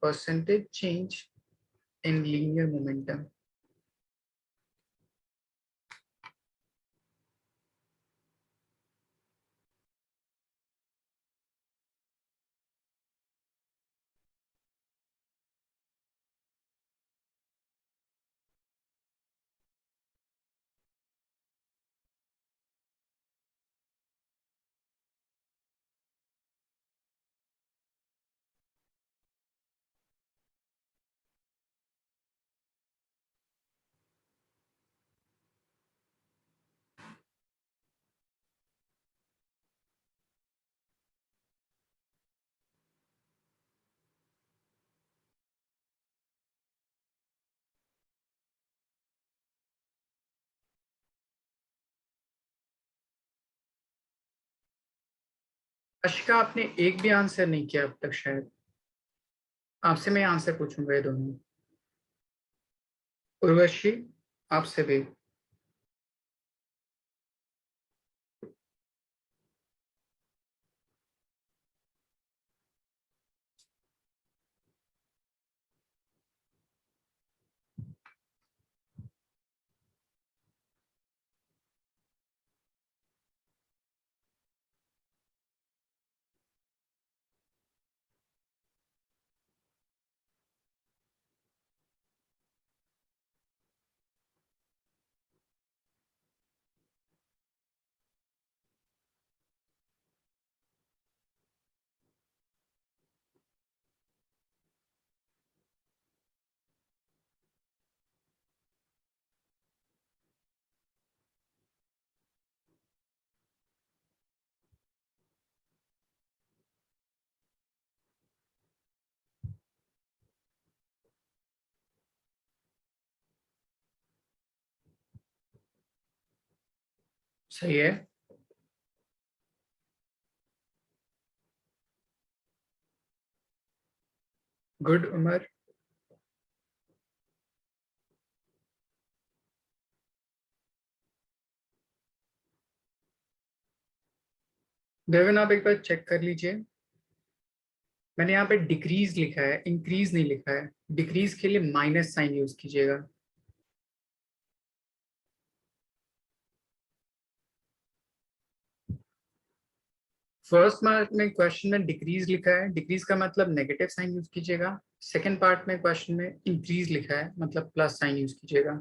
Speaker 1: percentage change in linear momentum. Ashika, आपने एक भी आंसर नहीं किया अब तक शायद। आपसे मैं आंसर पूछूंगा ये दोनों। उर्वशी, आपसे भी। सही है। गुड उमर। देवन, आप एक बार चेक कर लीजिए। मैंने यहाँ पे डिक्रीज लिखा है, इंक्रीज नहीं लिखा है। डिक्रीज के लिए माइनस साइन यूज कीजिएगा। फर्स्ट पार्ट में क्वेश्चन में डिक्रीज लिखा है, डिक्रीज का मतलब नेगेटिव साइन यूज कीजिएगा। सेकंड पार्ट में क्वेश्चन में इंक्रीज लिखा है, मतलब प्लस साइन यूज कीजिएगा।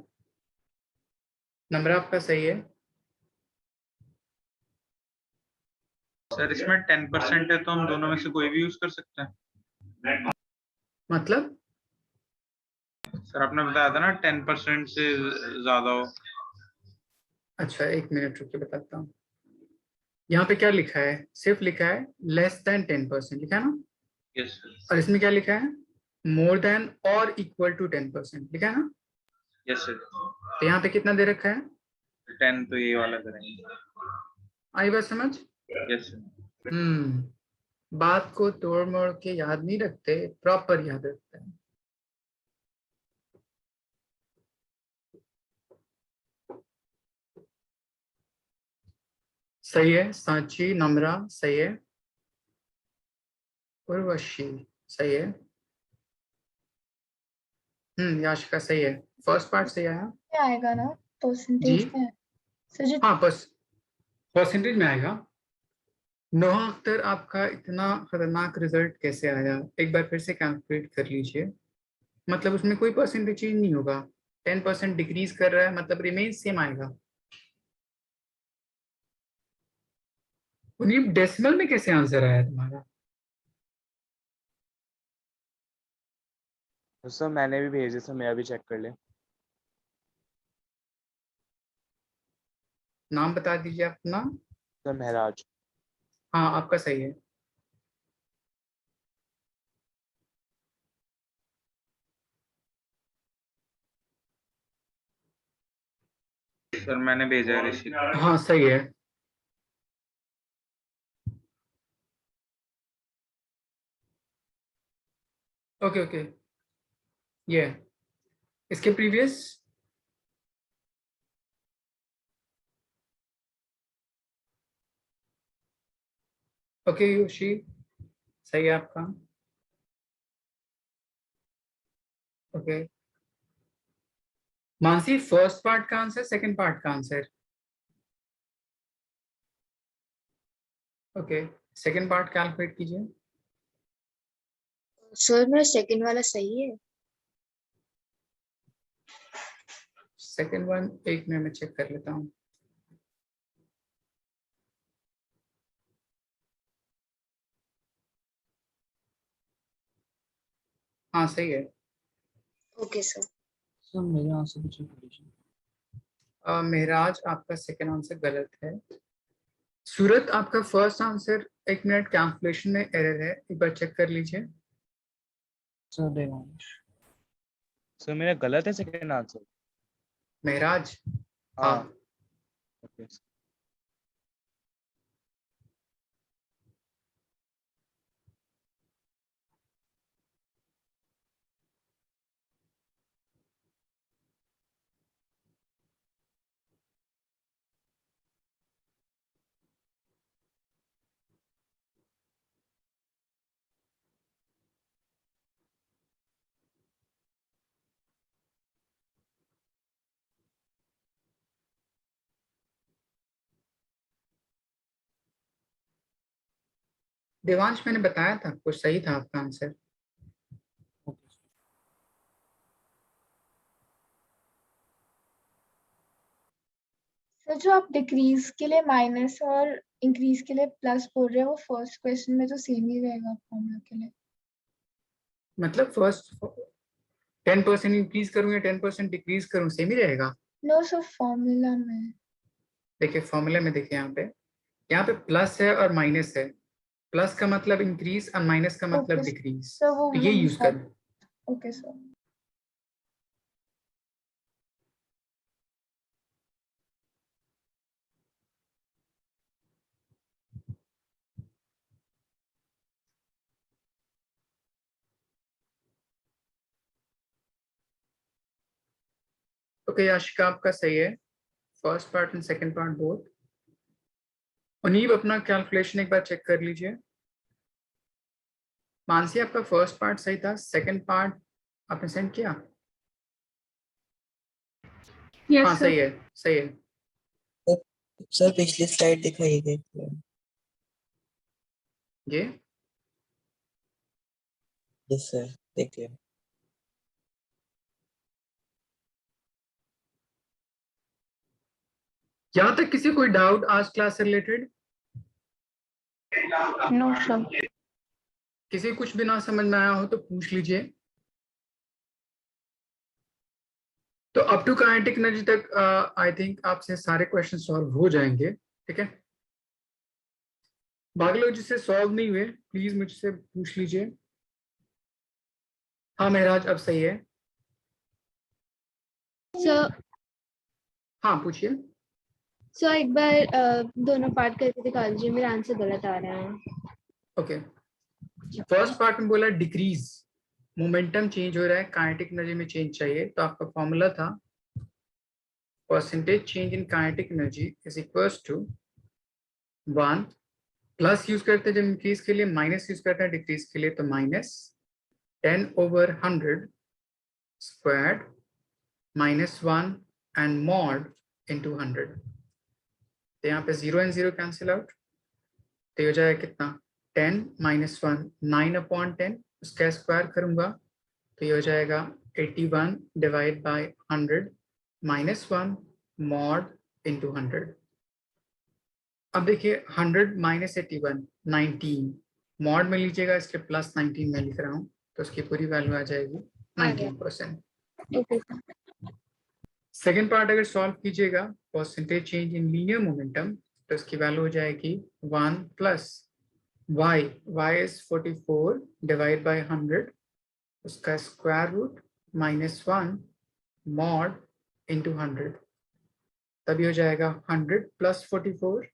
Speaker 1: नंबर आपका सही है।
Speaker 4: सर इसमें 10% है तो हम दोनों में से कोई भी यूज कर सकते हैं।
Speaker 1: मतलब
Speaker 4: सर आपने बताया था ना 10% से ज्यादा हो।
Speaker 1: अच्छा, एक मिनट रुक के बताता हूँ। यहाँ पे क्या लिखा है? सिर्फ लिखा है लेस देन 10% लिखा है ना।
Speaker 4: Yes sir.
Speaker 1: और इसमें क्या लिखा है? मोर देन और इक्वल टू 10% लिखा है ना।
Speaker 4: Yes sir.
Speaker 1: तो यहाँ पे कितना दे रखा है?
Speaker 4: 10 तो ये वाला करेंगे।
Speaker 1: आई बात समझ?
Speaker 4: Yes sir.
Speaker 1: बात को तोड़ मोड़ के याद नहीं रखते, प्रॉपर याद रखते हैं। सही है सांची, नम्रा सही है, उर्वशी सही है, याशिका सही है। फर्स्ट पार्ट सही आया
Speaker 9: में आएगा ना,
Speaker 1: जी?
Speaker 9: परसेंटेज में सर जी।
Speaker 1: हाँ बस परसेंटेज में आएगा। नोहा अख्तर आपका इतना खतरनाक रिजल्ट कैसे आया, एक बार फिर से कैलकुलेट कर लीजिए। मतलब उसमें कोई परसेंटेज चेंज नहीं होगा, 10% डिक्रीज कर रहा है, मतलब रिमेन सेम आएगा। मुनीब डेसिमल में कैसे आंसर आया तुम्हारा?
Speaker 2: सर मैंने भी भेजे, सर मेरा भी चेक कर ले।
Speaker 1: नाम बता दीजिए अपना।
Speaker 2: सर महराज।
Speaker 1: हाँ आपका सही है।
Speaker 4: सर मैंने भेजा है ऋषि।
Speaker 1: हाँ सही है। ओके ओके, ये इसके प्रीवियस ओके योशी सही है आपका। ओके मानसी, फर्स्ट पार्ट का आंसर, सेकंड पार्ट का answer. Okay second part calculate कीजिए।
Speaker 5: सर मेरा सेकंड वाला सही है।
Speaker 1: सेकंड वन एक मिनट में चेक कर लेता हूँ। हाँ सही है।
Speaker 5: Okay sir.
Speaker 10: सर मेरे आंसर भी चेक कीजिए।
Speaker 1: महराज आपका सेकंड आंसर गलत है। सूरत आपका फर्स्ट आंसर, एक मिनट कैलकुलेशन में एरर है, एक बार चेक कर लीजिए।
Speaker 10: सर देवांश।
Speaker 2: सर मेरा गलत है सेकंड आंसर।
Speaker 1: महराज
Speaker 2: हाँ।
Speaker 1: हाँ
Speaker 2: ओके।
Speaker 1: देवांश मैंने बताया था कुछ सही था आपका आंसर।
Speaker 10: Okay sir.
Speaker 9: सर जो आप डिक्रीज के लिए माइनस और इंक्रीज के लिए प्लस बोल रहे हो, वो फर्स्ट क्वेश्चन में तो सेम ही रहेगा फॉर्मूला के लिए।
Speaker 1: मतलब फर्स्ट 10% इंक्रीज करूँ या 10% डिक्रीज करूँ सेम ही रहेगा।
Speaker 9: नो सर, फॉर्मूला में।
Speaker 1: देखिए फॉर्मूले में देखिए यहाँ पे प्लस है और माइनस है। प्लस का मतलब इंक्रीज और माइनस का मतलब
Speaker 9: ओके
Speaker 1: डिक्रीज,
Speaker 9: सर, वो
Speaker 1: तो ये यूज कर।
Speaker 9: Okay sir.
Speaker 1: ओके याशिका आपका सही है, first part and second part both. Unib अपना कैलकुलेशन एक बार चेक कर लीजिए। मानसी आपका फर्स्ट पार्ट सही था, सेकंड पार्ट आपने सेंड किया। हाँ
Speaker 8: यस
Speaker 1: सही
Speaker 8: सर।
Speaker 1: है, सही है।
Speaker 6: सर पिछली स्लाइड दिखाई गई।
Speaker 1: ये
Speaker 6: यस सर देख लिया।
Speaker 1: यहाँ तक किसी कोई डाउट आज क्लास से रिलेटेड?
Speaker 3: No sir.
Speaker 1: किसी कुछ भी ना समझ में आया हो तो पूछ लीजिए। तो अप टू काइनेटिक एनर्जी तक आई थिंक आपसे सारे क्वेश्चन सॉल्व हो जाएंगे, ठीक है। बाकी लोग जिससे सॉल्व नहीं हुए प्लीज मुझसे पूछ लीजिए। हाँ महराज अब सही है।
Speaker 5: सर
Speaker 1: हाँ पूछिए।
Speaker 9: सो एक बार दोनों पार्ट करके दिखा दीजिए, मेरा आंसर गलत आ रहा है।
Speaker 1: ओके, फर्स्ट पार्ट में बोला डिक्रीज, मोमेंटम चेंज हो रहा है, काइनेटिक एनर्जी में चेंज चाहिए, तो आपका फॉर्मूला था percentage change in kinetic energy is equals to 1 plus use करते हैं जब इंक्रीज के लिए, माइनस यूज करते हैं डिक्रीज के लिए, तो minus 10/100 squared minus 1 and mod into 100। तो यहाँ पे 0 and 0 कैंसिल आउट, तो हो जाएगा कितना 10 minus 1 9/10, उसका स्क्वायर करूंगा तो ये हो जाएगा 81 divide by 100 minus 1 mod into 100। अब देखिए 100 माइनस 81 19, मॉड में लीजिएगा इसलिए प्लस 19 में लिख रहा हूँ, तो उसकी पूरी वैल्यू आ जाएगी 19%।
Speaker 9: Okay sir.
Speaker 1: सेकेंड पार्ट अगर सॉल्व कीजिएगा percentage change in linear momentum, तो इसकी वैल्यू हो जाएगी 1 plus y is 44 divide by 100, उसका square root minus 1 mod into 100, तभी हो जाएगा 100 plus 44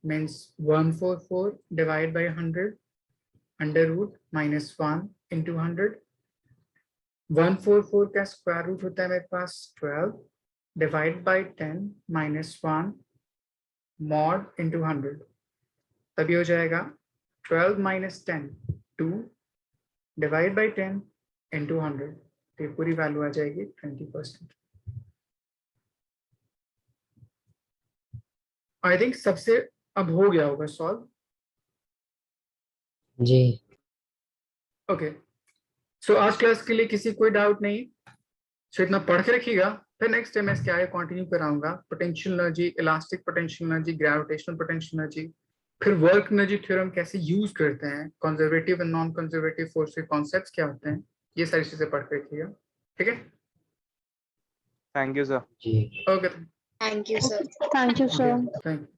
Speaker 1: means 144 divide by 100 under root minus 1 into 100। 144 का स्क्वायर रूट होता है मेरे पास 12 divide by 10 minus 1 mod into 100, तभी हो जाएगा 12 minus 10 2 डिवाइड बाई 10 इंटू 100, तो ये पूरी वैल्यू आ जाएगी 20%। आई थिंक सबसे अब हो गया होगा सॉल्व।
Speaker 6: जी
Speaker 1: ओके, सो आज क्लास के लिए किसी कोई डाउट नहीं, सो इतना पढ़ के रखिएगा, फिर नेक्स्ट टाइम मैं इसके आगे कंटिन्यू कराऊंगा potential energy, elastic potential energy, gravitational potential energy, फिर वर्क एनर्जी थ्योरम कैसे यूज करते हैं, conservative and non conservative force के कॉन्सेप्ट्स क्या होते हैं, ये सारी चीजें पढ़ के रखिएगा, ठीक है।
Speaker 2: Thank you sir.
Speaker 6: जी
Speaker 1: okay,
Speaker 5: thank you sir.
Speaker 3: Thank you sir.
Speaker 1: Thank you.